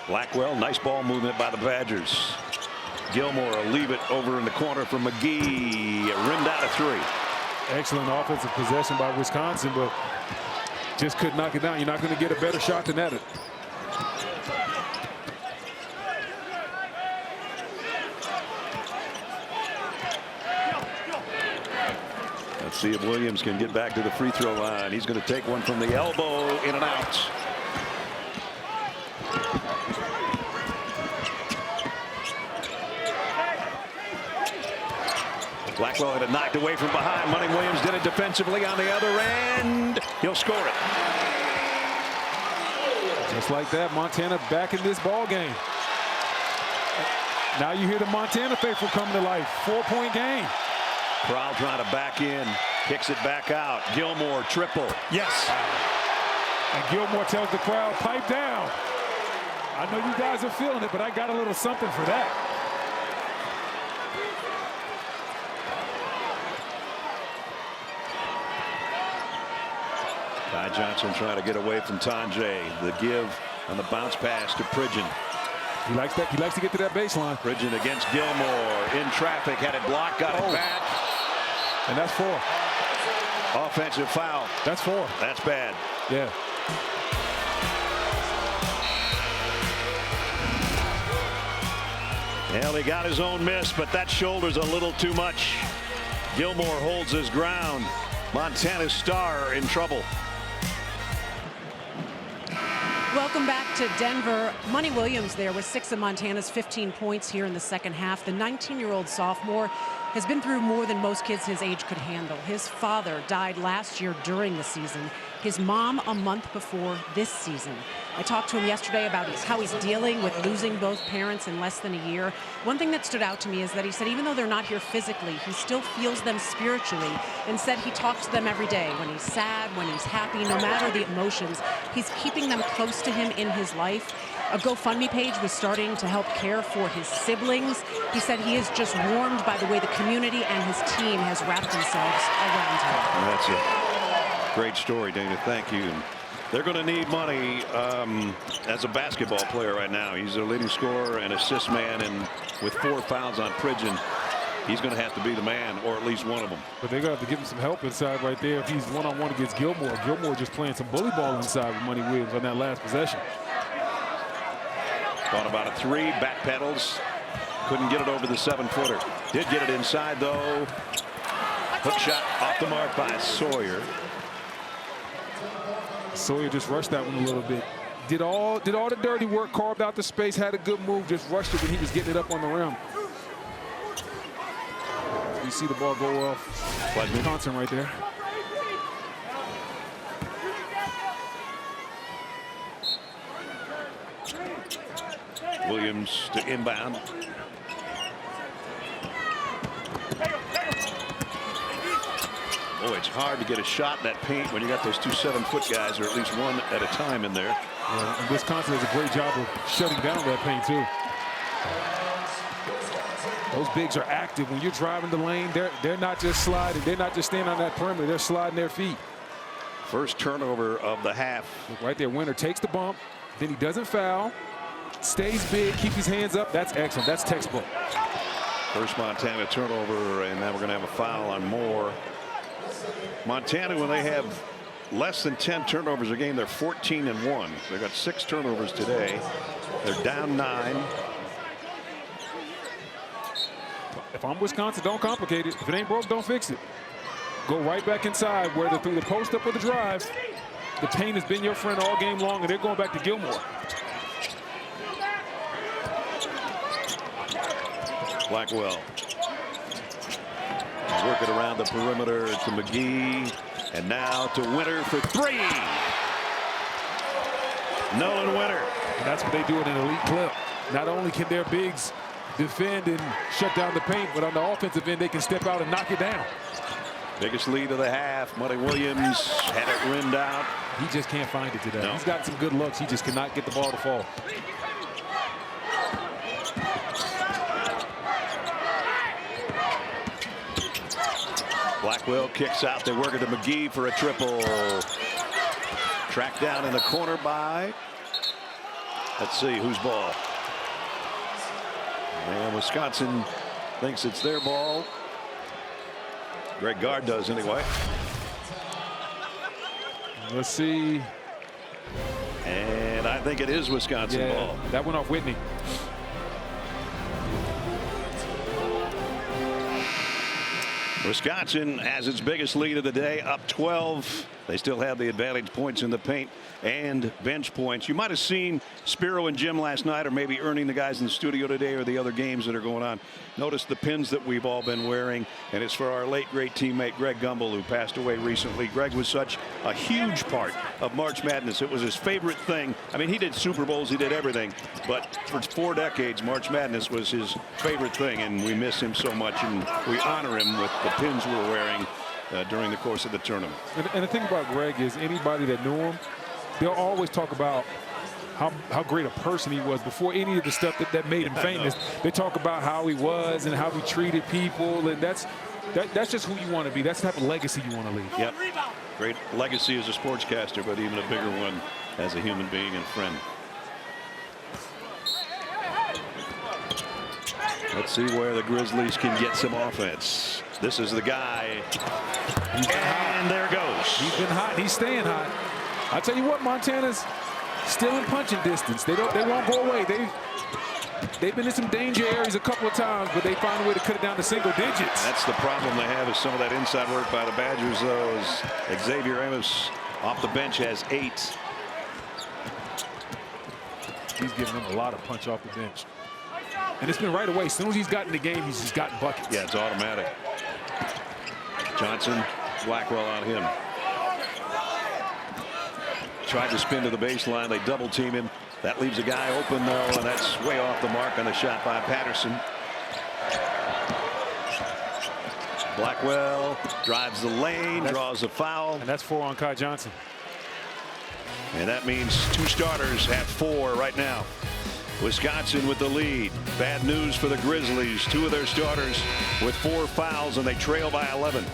Blackwell, nice ball movement by the Badgers. Gilmore will leave it over in the corner for McGee. Rimmed out of 3. Excellent offensive possession by Wisconsin, but just couldn't knock it down. You're not going to get a better shot than that. Let's see if Williams can get back to the free throw line. He's going to take one from the elbow, in and out. Blackwell had it knocked away from behind. Money Williams did it defensively on the other end. He'll score it. Just like that, Montana back in this ball game. Now you hear the Montana faithful coming to life. 4-point game. Corral trying to back in, kicks it back out. Gilmore triple. Yes. And Gilmore tells the crowd, pipe down. I know you guys are feeling it, but I got a little something for that. Kai Johnson trying to get away from Tonje. The give on the bounce pass to Pridgeon. He likes that. He likes to get to that baseline. Pridgeon against Gilmore in traffic, had it blocked, got it back. And that's 4. Offensive foul. That's 4. That's bad. Yeah. Well, he got his own miss, but that shoulder's a little too much. Gilmore holds his ground. Montana's star in trouble. Welcome back to Denver. Money Williams there with 6 of Montana's 15 points here in the second half. The 19-year-old sophomore has been through more than most kids his age could handle. His father died last year during the season. His mom a month before this season. I talked to him yesterday about how he's dealing with losing both parents in less than a year. One thing that stood out to me is that he said even though they're not here physically, he still feels them spiritually, and said he talks to them every day. When he's sad, when he's happy, no matter the emotions, he's keeping them close to him in his life. A GoFundMe page was starting to help care for his siblings. He said he is just warmed by the way the community and his team has wrapped themselves around him. Well, that's a great story, Dana. Thank you. They're going to need money as a basketball player right now. He's their leading scorer and assist man, and with 4 fouls on Pridgeon, he's going to have to be the man, or at least one of them. But they're going to have to give him some help inside right there. If he's one-on-one against Gilmore, Gilmore just playing some bully ball inside with Money Williams on that last possession. Thought about a 3, back pedals. Couldn't get it over the 7-footer. Did get it inside, though. Hook shot off the mark by Sawyer. Sawyer just rushed that one a little bit. Did all the dirty work, carved out the space, had a good move, just rushed it when he was getting it up on the rim. You see the ball go off. Wisconsin right there. Williams to inbound. Oh, it's hard to get a shot in that paint when you got those 2 7-foot guys, or at least one at a time in there. Yeah, and Wisconsin does a great job of shutting down that paint too. Those bigs are active when you're driving the lane. They're not just sliding. They're not just standing on that perimeter. They're sliding their feet. First turnover of the half. Look right there. Winner takes the bump. Then he doesn't foul. Stays big. Keeps his hands up. That's excellent. That's textbook. First Montana turnover, and now we're going to have a foul on Moore. Montana, when they have less than 10 turnovers a game, they're 14-1. They've got 6 turnovers today. They're down 9. If I'm Wisconsin, don't complicate it. If it ain't broke, don't fix it. Go right back inside, whether through the post up or the drive. The paint has been your friend all game long, and they're going back to Gilmore. Blackwell. Working around the perimeter to McGee. And now to Winter for three. Nolan Winter. And that's what they do in an elite clip. Not only can their bigs defend and shut down the paint, but on the offensive end, they can step out and knock it down. Biggest lead of the half. Monty Williams had it rimmed out. He just can't find it today. No. He's got some good looks. He just cannot get the ball to fall. Blackwell kicks out. They work it to McGee for a triple. Tracked down in the corner by, let's see, whose ball? And Wisconsin thinks it's their ball. Greg Gard does anyway. Let's see. And I think it is Wisconsin ball. That went off Whitney. Wisconsin has its biggest lead of the day, up 12. They still have the advantage, points in the paint and bench points. You might have seen Spiro and Jim last night, or maybe earning the guys in the studio today, or the other games that are going on. Notice the pins that we've all been wearing, and it's for our late great teammate Greg Gumbel, who passed away recently. Greg was such a huge part of March Madness. It was his favorite thing. I mean, he did Super Bowls, he did everything, but for 4 decades March Madness was his favorite thing, and we miss him so much, and we honor him with the pins we're wearing during the course of the tournament. And the thing about Greg is, anybody that knew him, they'll always talk about how great a person he was before any of the stuff that made him famous. They talk about how he was and how he treated people, and that's just who you want to be. That's the type of legacy you want to leave. Yep. Great legacy as a sportscaster, but even a bigger one as a human being and friend. Let's see where the Grizzlies can get some offense. This is the guy. And there goes. He's been hot. He's staying hot. I tell you what, Montana's still in punching distance. They won't go away. They've been in some danger areas a couple of times, but they find a way to cut it down to single digits. That's the problem they have, is some of that inside work by the Badgers, though, as Xavier Amos off the bench has 8. He's giving them a lot of punch off the bench. And it's been right away. As soon as he's gotten the game, he's just gotten buckets. Yeah, it's automatic. Johnson, Blackwell on him. Tried to spin to the baseline. They double team him. That leaves a guy open, though, and that's way off the mark on the shot by Patterson. Blackwell drives the lane, draws a foul. And that's 4 on Kai Johnson. And that means 2 starters have 4 right now. Wisconsin with the lead. Bad news for the Grizzlies. 2 of their starters with 4 fouls, and they trail by 11.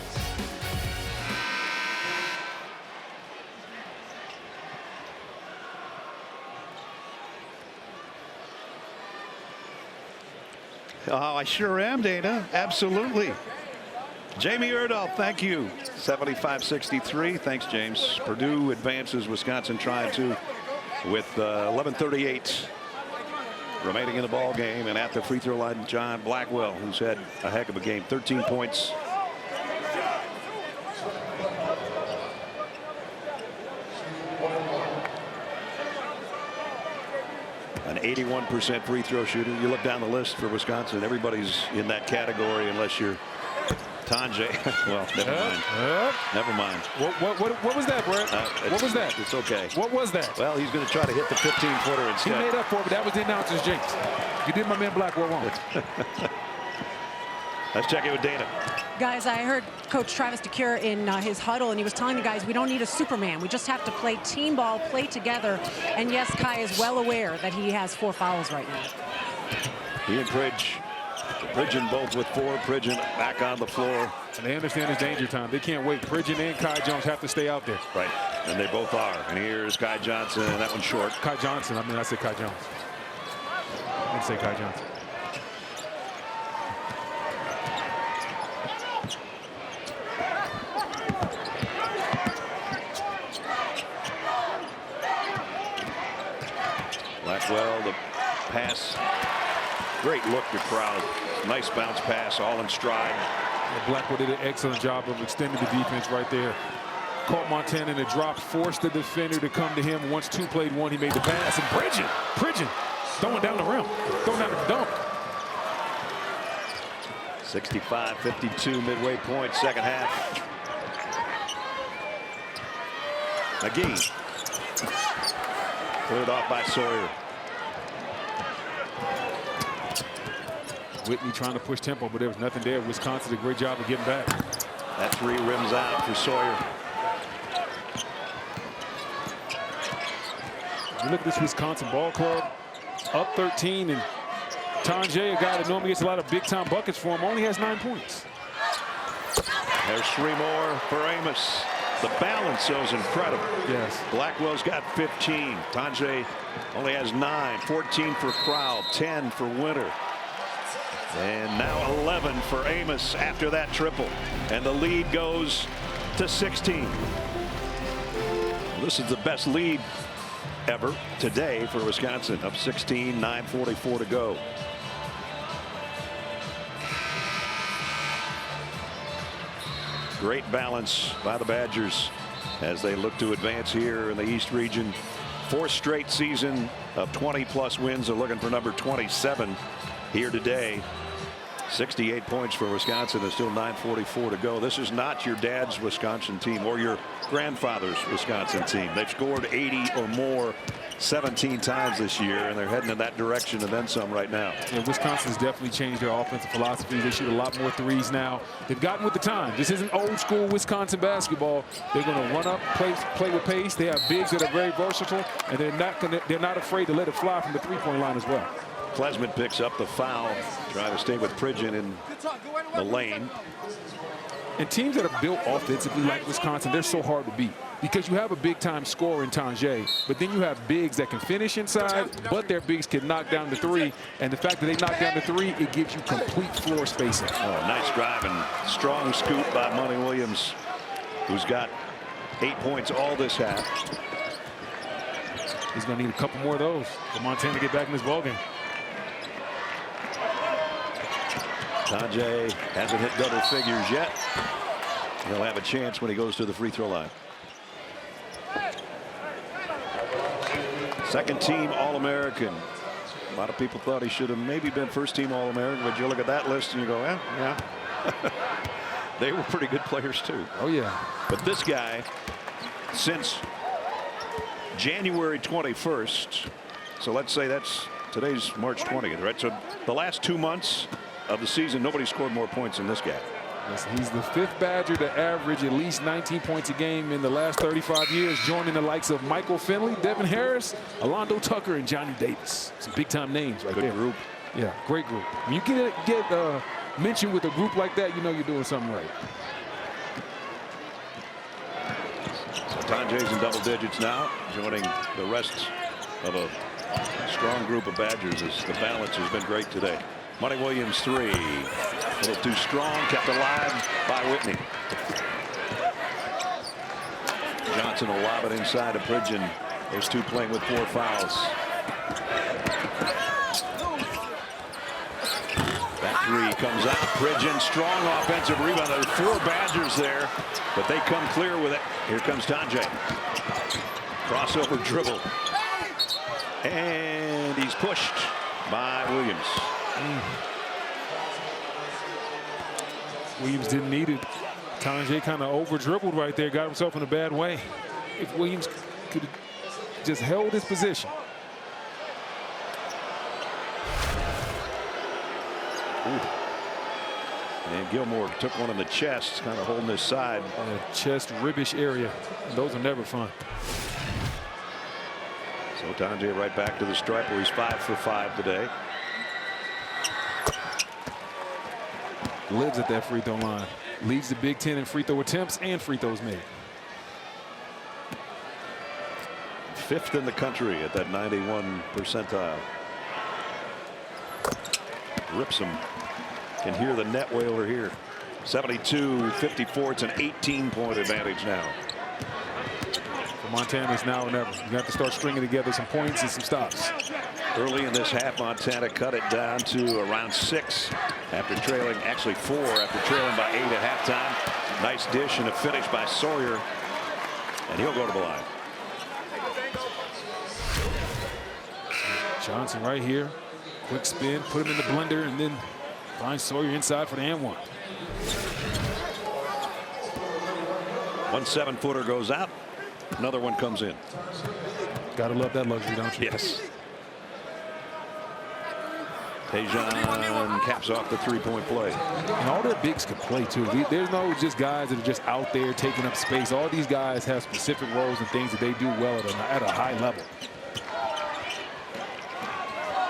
Oh, I sure am, Dana. Absolutely. Jamie Erdahl, thank you. 75-63. Thanks, James. Purdue advances. Wisconsin trying to with 11:38 remaining in the ball game, and at the free throw line, John Blackwell, who's had a heck of a game. 13 points. An 81% free throw shooter. You look down the list for Wisconsin, everybody's in that category unless you're Tanjay. Well, never mind. Never mind. What was that, Brett? What was that? It's okay. What was that? Well, he's going to try to hit the 15-footer instead. He made up for it, but that was the announcer's jinx. You did my man Blackwell wrong. Let's check it with Dana. Guys, I heard Coach Travis DeCure in his huddle, and he was telling the guys, we don't need a Superman. We just have to play team ball, play together. And yes, Kai is well aware that he has 4 fouls right now. He and Pridgeon both with 4. Pridgeon back on the floor. And they understand it's danger time. They can't wait. Pridgeon and Kai Jones have to stay out there. Right. And they both are. And here's Kai Johnson, and that one's short. Kai Johnson. I said Kai Jones. I didn't say Kai Johnson. Blackwell, the pass. Great look to crowd. Nice bounce pass, all in stride. Blackwell did an excellent job of extending the defense right there. Caught Montana in a drop, forced the defender to come to him. Once 2 played 1, he made the pass. And Pridgeon, throwing down the rim, throwing down the dunk. 65-52 midway point, second half. McGee. Cleared off by Sawyer. Whitney trying to push tempo, but there was nothing there. Wisconsin did a great job of getting back. That 3 rims out for Sawyer. You look at this Wisconsin ball club, up 13, and Tanjay, a guy that normally gets a lot of big-time buckets for him, only has 9 points. There's 3 more for Amos. The balance is incredible. Yes. Blackwell's got 15. Tanjay only has 9. 14 for Crowd, 10 for Winter. And now 11 for Amos after that triple. And the lead goes to 16. This is the best lead ever today for Wisconsin. Up 16, 9:44 to go. Great balance by the Badgers as they look to advance here in the East region. 4th straight season of 20+ wins. They're looking for number 27 here today. 68 points for Wisconsin. There's still 9:44 to go. This is not your dad's Wisconsin team or your grandfather's Wisconsin team. They've scored 80 or more 17 times this year, and they're heading in that direction and then some right now. Yeah, Wisconsin's definitely changed their offensive philosophy. They shoot a lot more threes now. They've gotten with the time. This isn't old school Wisconsin basketball. They're going to run up, play with pace. They have bigs that are very versatile, and they're not afraid to let it fly from the 3-point line as well. Klesman picks up the foul, trying to stay with Pridgeon in the lane. And teams that are built offensively like Wisconsin, they're so hard to beat because you have a big-time scorer in Tanjay, but then you have bigs that can finish inside, but their bigs can knock down the 3. And the fact that they knock down the 3, it gives you complete floor spacing. Oh, nice drive and strong scoop by Monty Williams, who's got 8 points all this half. He's going to need a couple more of those for Montana to get back in this ballgame. Tanjay hasn't hit double figures yet. He'll have a chance when he goes to the free throw line. Second team All-American. A lot of people thought he should have maybe been first team All-American, but you look at that list and you go, yeah. They were pretty good players too. Oh yeah. But this guy, since January 21st, so let's say today's March 20th, right? So the last 2 months of the season, nobody scored more points than this guy. Yes, he's the 5th Badger to average at least 19 points a game in the last 35 years, joining the likes of Michael Finley, Devin Harris, Alondo Tucker, and Johnny Davis. Some big-time names right there. Good group. Yeah, great group. When you get mentioned with a group like that, you know you're doing something right. So Tanjay's in double digits now, joining the rest of a strong group of Badgers as the balance has been great today. Monty Williams 3. A little too strong, kept alive by Whitney. Johnson will lob it inside of Pridgeon. Those 2 playing with 4 fouls. That 3 comes out. Pridgeon, strong offensive rebound. There's 4 Badgers there, but they come clear with it. Here comes Tanjay. Crossover dribble. And he's pushed by Williams. Williams didn't need it. Tanjay kind of over-dribbled right there, got himself in a bad way. If Williams could have just held his position. And Gilmore took one in the chest, kind of holding his side. Chest ribbish area. Those are never fun. So Tanjay right back to the stripe where he's 5 for 5 today. Lives at that free throw line. Leads the Big Ten in free throw attempts and free throws made. 5th in the country at that 91 percentile. Rips him. Can hear the net whaler here. 72-54. It's an 18-point advantage now. For Montana, it's now or never. You have to start stringing together some points and some stops. Early in this half, Montana cut it down to around 6 after trailing, actually 4 after trailing by 8 at halftime. Nice dish and a finish by Sawyer And he'll go to the line. Johnson right here. Quick spin, put him in the blender, and then find Sawyer inside for the and one. 1 7-footer goes out. Another one comes in. Gotta love that luxury, don't you? Yes. Tejan caps off the three-point play. And all their bigs can play, too. There's no just guys that are just out there taking up space. All these guys have specific roles and things that they do well at a high level.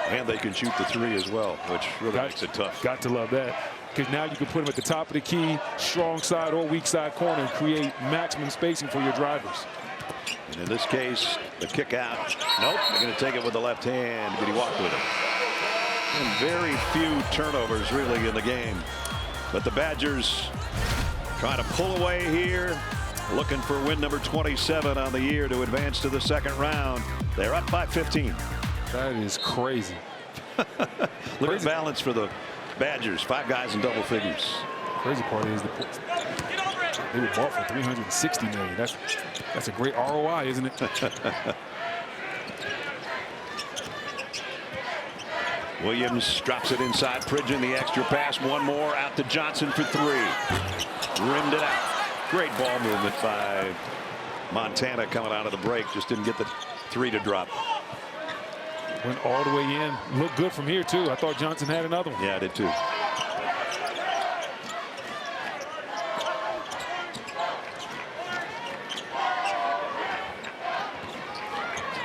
And they can shoot the three as well, which really makes it tough. Got to love that. Because now you can put them at the top of the key, strong side or weak side corner, and create maximum spacing for your drivers. And in this case, the kick out. Nope, they're going to take it with the left hand, but he walked with it. And very few turnovers really in the game. But the Badgers trying to pull away here, looking for win number 27 on the year to advance to the second round. They're up by 15. That is crazy. Look at the balance for the Badgers. 5 guys in double figures. Crazy part is they were bought for $360 million. That's a great ROI, isn't it? Williams drops it inside Pridgeon. The extra pass. One more out to Johnson for 3. Rimmed it out. Great ball movement by Montana coming out of the break. Just didn't get the 3 to drop. Went all the way in. Looked good from here, too. I thought Johnson had another one. Yeah, I did, too.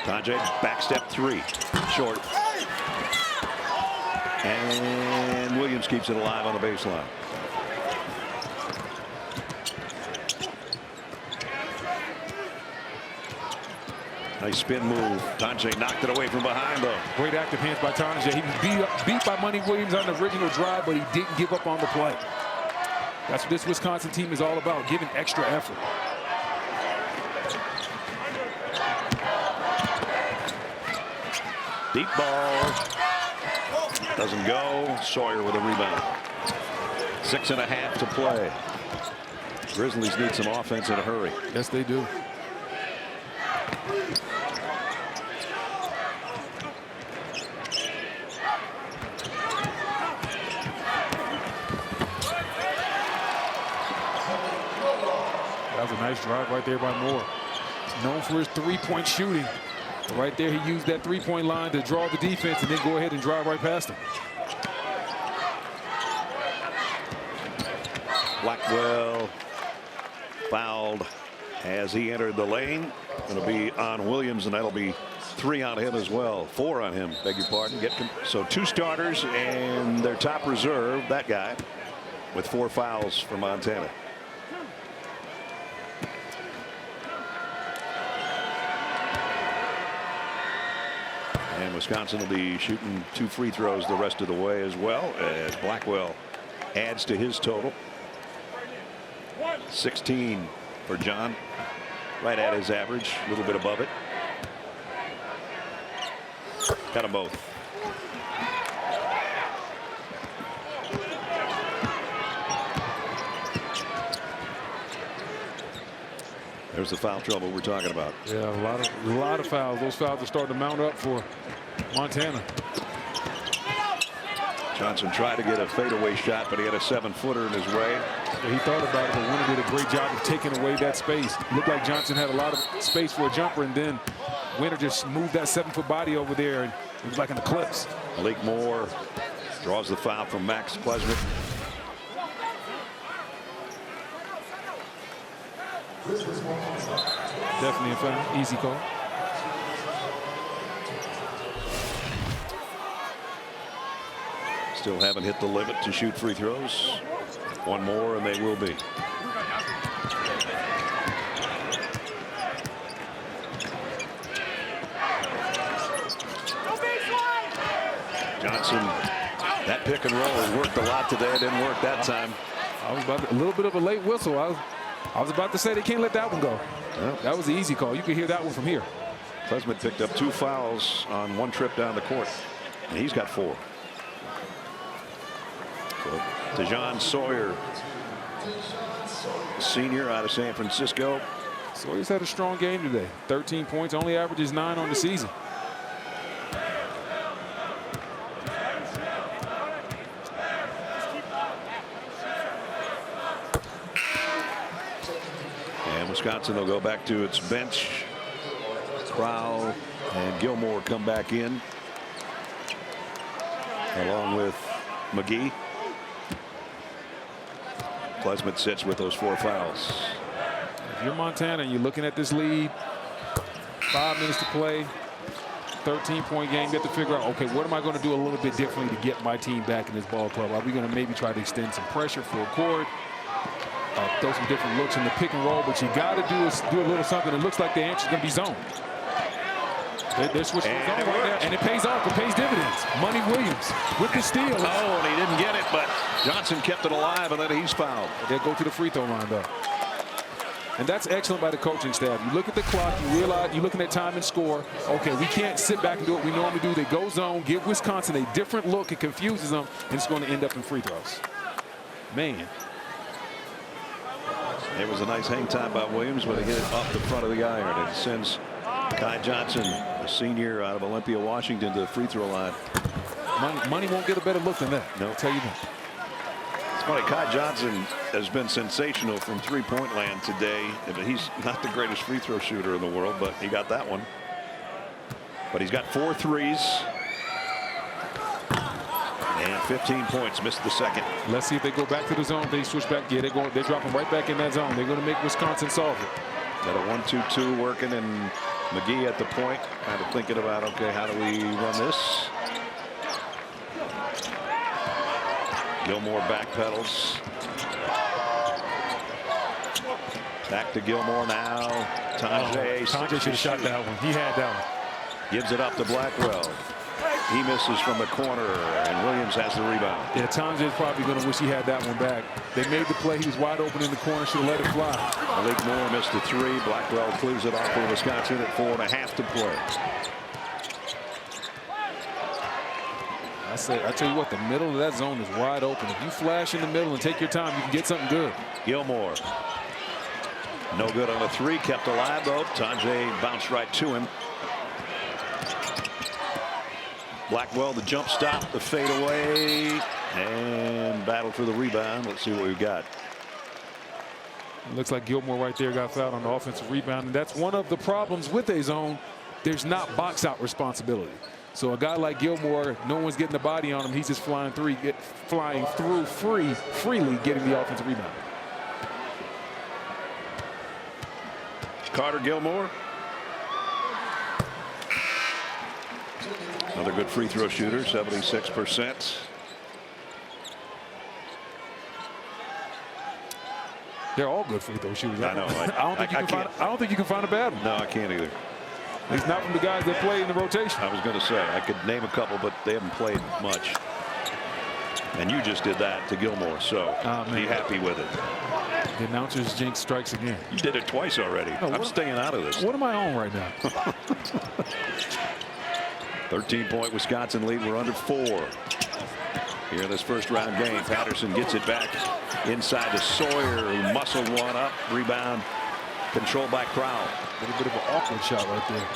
Tajay, backstep 3. Short. And Williams keeps it alive on the baseline. Nice spin move. Tajay knocked it away from behind, though. Great active hands by Tajay. He was beat by Money Williams on the original drive, but he didn't give up on the play. That's what this Wisconsin team is all about, giving extra effort. Deep ball. Doesn't go. Sawyer with a rebound. 6.5 to play. Grizzlies need some offense in a hurry. Yes, they do. That was a nice drive right there by Moore. Known for his three-point shooting. But right there, he used that three-point line to draw the defense and then go ahead and drive right past him. Blackwell fouled as he entered the lane. Going to be on Williams, and that'll be 3 on him as well. 4 on him, beg your pardon. So 2 starters and their top reserve, that guy, with 4 fouls for Montana. And Wisconsin will be shooting 2 free throws the rest of the way as well, as Blackwell adds to his total. 16 for John, right at his average, a little bit above it. Got them both. There's the foul trouble we're talking about. Yeah, a lot of fouls. Those fouls are starting to mount up for Montana. Johnson tried to get a fadeaway shot, but he had a 7-footer in his way. Yeah, he thought about it, but Winter did a great job of taking away that space. Looked like Johnson had a lot of space for a jumper, and then Winter just moved that 7-foot body over there, and it was like in the clips. Malik Moore draws the foul from Max Klesmit. Definitely a foul. Easy call. Still haven't hit the limit to shoot free throws. 1 more and they will be. Johnson, that pick and roll has worked a lot today. It didn't work that time. I was about a little bit of a late whistle. I was about to say they can't let that one go. Well, that was the easy call. You could hear that one from here. Klesmit picked up 2 fouls on 1 trip down the court, and he's got 4. So Tejan Sawyer, senior out of San Francisco, Sawyer's had a strong game today. 13 points, only averages 9 on the season. And Wisconsin will go back to its bench. Crowell and Gilmore come back in, along with McGee. Klesmit sits with those 4 fouls. If you're Montana and you're looking at this lead, 5 minutes to play, 13-point game, you have to figure out, okay, what am I going to do a little bit differently to get my team back in this ball club? Are we going to maybe try to extend some pressure full court, throw some different looks in the pick and roll? But you got to do a little something. It looks like the answer's going to be zone. They're switching zone right now, and it pays off. It pays dividends. Money Williams with the steal. Oh, and he didn't get it, but Johnson kept it alive, and then he's fouled. They'll go to the free throw line, though. And that's excellent by the coaching staff. You look at the clock, you realize you're looking at time and score. Okay, we can't sit back and do what we normally do. They go zone, give Wisconsin a different look. It confuses them, and it's going to end up in free throws. Man. It was a nice hang time by Williams, but he hit it off the front of the iron. It sends Kai Johnson, a senior out of Olympia, Washington, to the free throw line. Money won't get a better look than that. No. I'll tell you that. It's funny, Kai Johnson has been sensational from three-point land today. He's not the greatest free throw shooter in the world, but he got that one. But he's got 4 threes. And 15 points, missed the second. Let's see if they go back to the zone. They switch back. Yeah, they're dropping right back in that zone. They're going to make Wisconsin solve it. Got a 1-2-2 working, and McGee at the point, kind of thinking about, okay, how do we run this? Gilmore backpedals. Back to Gilmore now. Tajay. Tajay should have shot that one. He had that one. Gives it up to Blackwell. He misses from the corner, and Williams has the rebound. Yeah, Tajay's probably going to wish he had that one back. They made the play. He was wide open in the corner. Should have let it fly. Malik Moore missed the 3. Blackwell clears it off for Wisconsin at 4.5 to play. I tell you what, the middle of that zone is wide open. If you flash in the middle and take your time, you can get something good. Gilmore. No good on the 3. Kept alive, though. Tajay bounced right to him. Blackwell, the jump stop, the fade away, and battle for the rebound. Let's see what we've got. It looks like Gilmore right there got fouled on the offensive rebound, and that's one of the problems with a zone. There's not box out responsibility. So a guy like Gilmore, no one's getting the body on him. He's just flying through freely getting the offensive rebound. Carter Gilmore. Another good free throw shooter, 76%. They're all good free throw shooters. I know. I don't think you can find a bad one. No, I can't either. At least not from the guys that play in the rotation. I was going to say, I could name a couple, but they haven't played much. And you just did that to Gilmore, so be happy with it. The announcer's jinx strikes again. You did it twice already. No, I'm staying out of this. What am I on right now? 13-point Wisconsin lead. We're under 4 here in this first round game. Patterson gets it back inside to Sawyer, who muscled one up. Rebound controlled by Crowell. A little bit of an awkward shot right there.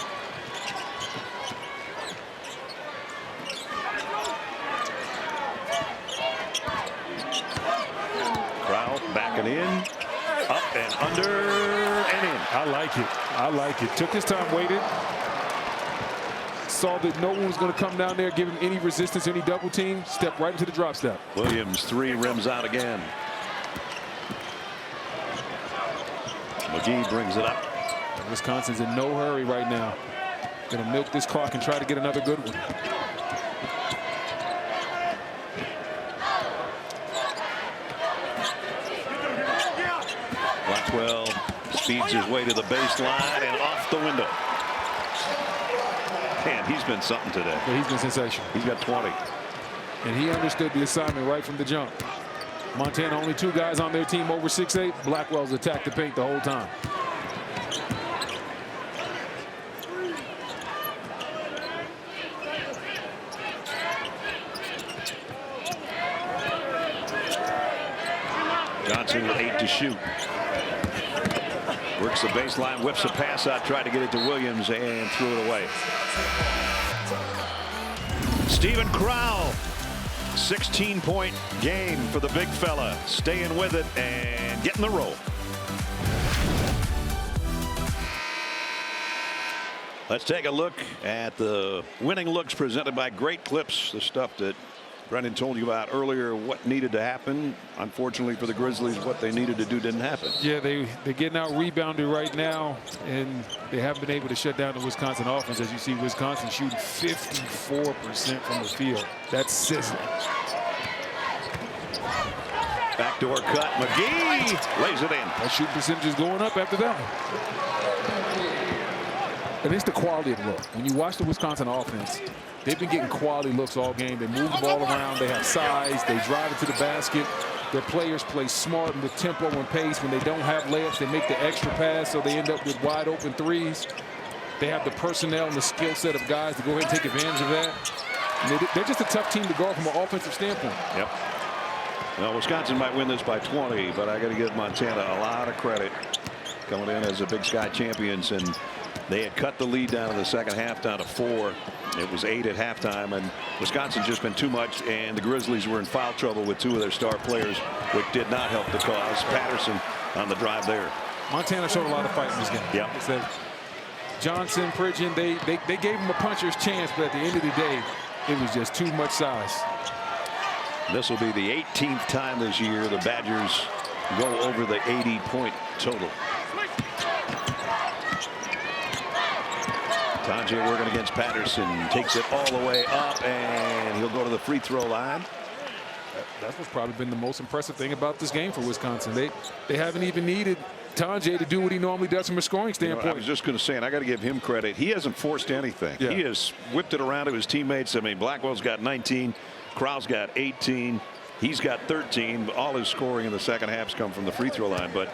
Crowell backing in, up and under and in. I like it. I like it. Took his time, waited. Saw that no one was going to come down there, give him any resistance, any double team. Stepped right into the drop step. Williams 3 rims out again. McGee brings it up. Wisconsin's in no hurry right now. Going to milk this clock and try to get another good one. Blackwell speeds his way to the baseline and off the window. Man, he's been something today. Yeah, he's been sensational. He's got 20. And he understood the assignment right from the jump. Montana, only 2 guys on their team over 6'8". Blackwell's attacked the paint the whole time. Johnson with 8 to shoot. Works the baseline, whips a pass out, tried to get it to Williams and threw it away. Steven Crowell, 16-point game for the big fella, staying with it and getting the roll. Let's take a look at the winning looks presented by Great Clips, the stuff that Brendan told you about earlier, what needed to happen. Unfortunately for the Grizzlies, what they needed to do didn't happen. Yeah, they're getting out rebounded right now, and they haven't been able to shut down the Wisconsin offense. As you see, Wisconsin shooting 54% from the field. That's sizzling. Backdoor cut. McGee lays it in. That shooting percentage is going up after that one. And it's the quality of the look. When you watch the Wisconsin offense, they've been getting quality looks all game. They move the ball around. They have size. They drive it to the basket. Their players play smart and with tempo and pace. When they don't have layups, they make the extra pass, so they end up with wide open threes. They have the personnel and the skill set of guys to go ahead and take advantage of that. And they're just a tough team to guard from an offensive standpoint. Yep. Well, Wisconsin might win this by 20, but I got to give Montana a lot of credit coming in as a Big Sky champions, and they had cut the lead down in the second half down to 4. It was 8 at halftime, and Wisconsin's just been too much, and the Grizzlies were in foul trouble with 2 of their star players, which did not help the cause. Patterson on the drive there. Montana showed a lot of fight in this game. Yeah. Johnson, Pridgeon, they gave him a puncher's chance, but at the end of the day, it was just too much size. This will be the 18th time this year the Badgers go over the 80-point total. Tanjay working against Patterson, takes it all the way up, and he'll go to the free throw line. That's what's probably been the most impressive thing about this game for Wisconsin. They haven't even needed Tanjay to do what he normally does from a scoring standpoint. I was just going to say, and I got to give him credit, he hasn't forced anything. Yeah. He has whipped it around to his teammates. I mean, Blackwell's got 19, Crowell's got 18, he's got 13. All his scoring in the second half's come from the free throw line, but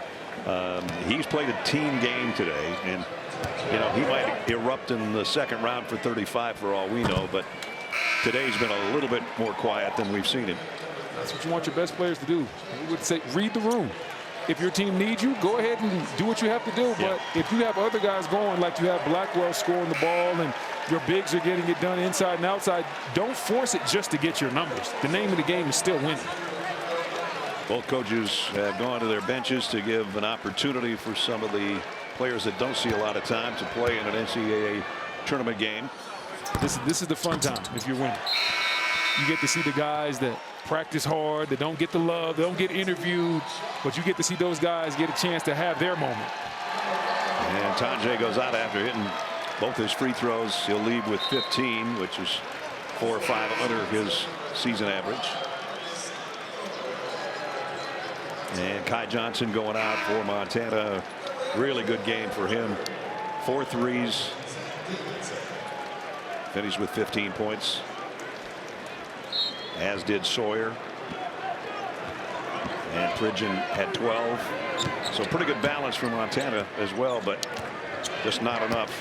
he's played a team game today, and you know, he might erupt in the second round for 35 for all we know, but today's been a little bit more quiet than we've seen it. That's what you want your best players to do. We would say read the room. If your team needs you, go ahead and do what you have to do. But if you have other guys going, like you have Blackwell scoring the ball and your bigs are getting it done inside and outside, don't force it just to get your numbers. The name of the game is still winning. Both coaches have gone to their benches to give an opportunity for some of the players that don't see a lot of time to play in an NCAA tournament game. This is the fun time if you're winning. You get to see the guys that practice hard, that don't get the love, they don't get interviewed, but you get to see those guys get a chance to have their moment. And Tanjay goes out after hitting both his free throws. He'll leave with 15, which is 4 or 5 under his season average. And Kai Johnson going out for Montana. Really good game for him. 4 threes. Finished with 15 points. As did Sawyer. And Pridgeon had 12. So pretty good balance for Montana as well, but just not enough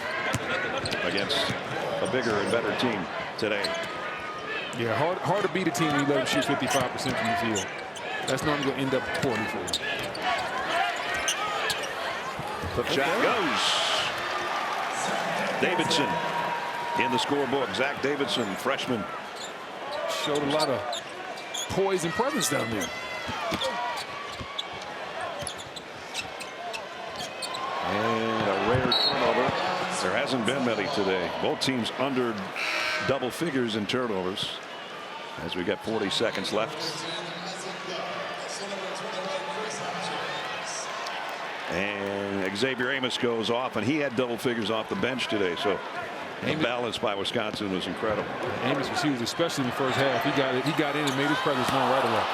against a bigger and better team today. Yeah, hard to beat a team when you let them shoot 55% from the field. That's not going to end up poorly for you. Hook shot goes. Davidson in the scorebook. Zach Davidson, freshman. Showed a lot of poise and presence down there. And a rare turnover. There hasn't been many today. Both teams under double figures in turnovers as we got 40 seconds left. And Xavier Amos goes off, and he had double figures off the bench today. So the balance by Wisconsin was incredible. Amos was huge, especially in the first half. He got in and made his presence known right away.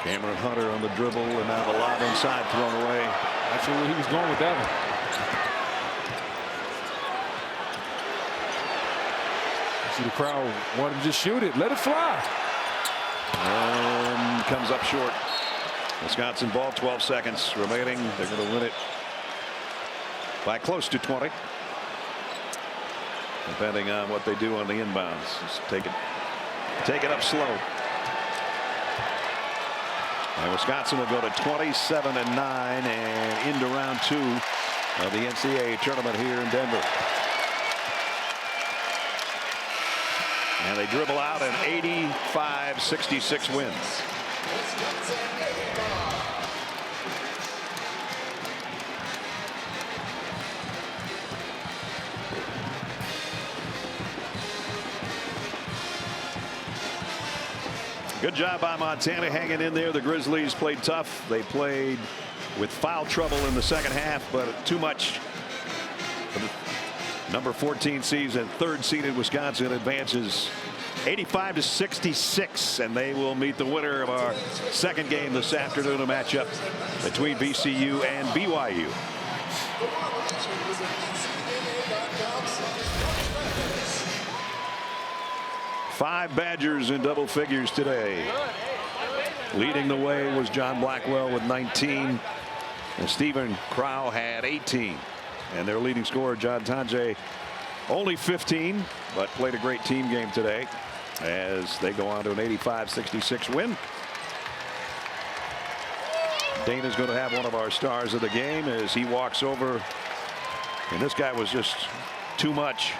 Cameron Hunter on the dribble, and now the lob inside thrown away. Not sure where he was going with that one. See the crowd wanted to just shoot it, let it fly. And comes up short. Wisconsin ball, 12 seconds remaining. They're going to win it by close to 20. Depending on what they do on the inbounds. Just take it up slow. And Wisconsin will go to 27-9 and into round 2 of the NCAA tournament here in Denver. And they dribble out an 85-66 win. Good job by Montana hanging in there. The Grizzlies played tough. They played with foul trouble in the second half, but too much. Number 14 seeds and third seeded Wisconsin advances 85-66, and they will meet the winner of our second game this afternoon, a matchup between VCU and BYU. Five Badgers in double figures today. Leading the way was John Blackwell with 19, and Stephen Crow had 18. And their leading scorer, John Tanjay, only 15, but played a great team game today as they go on to an 85-66 win. Dana's going to have one of our stars of the game as he walks over, and this guy was just too much.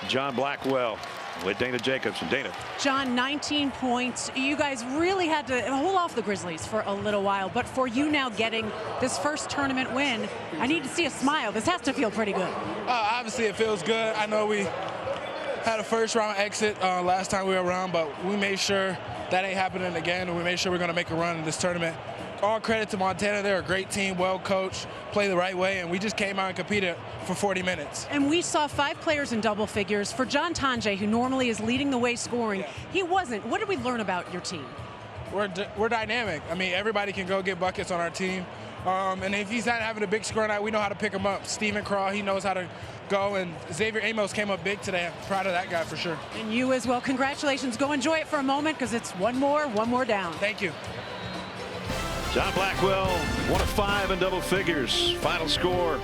John Blackwell with Dana Jacobson. Dana. John, 19 points. You guys really had to hold off the Grizzlies for a little while, but for you now getting this first tournament win, I need to see a smile. This has to feel pretty good. Obviously, it feels good. I know we had a first-round exit last time we were around, but we made sure that ain't happening again, and we made sure we're going to make a run in this tournament. All credit to Montana. They're a great team, well coached, play the right way, and we just came out and competed for 40 minutes. And we saw 5 players in double figures. For John Tanjay, who normally is leading the way scoring, he wasn't. What did we learn about your team? We're dynamic. I mean, everybody can go get buckets on our team. And if he's not having a big score night, we know how to pick him up. Stephen Craw, he knows how to go, and Xavier Amos came up big today. I'm proud of that guy for sure. And you as well. Congratulations. Go enjoy it for a moment because it's one more down. Thank you. John Blackwell, 1 of 5 in double figures. Final score,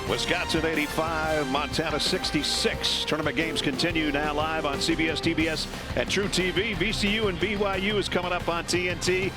Wisconsin 85, Montana 66. Tournament games continue now live on CBS, TBS, and True TV. VCU and BYU is coming up on TNT.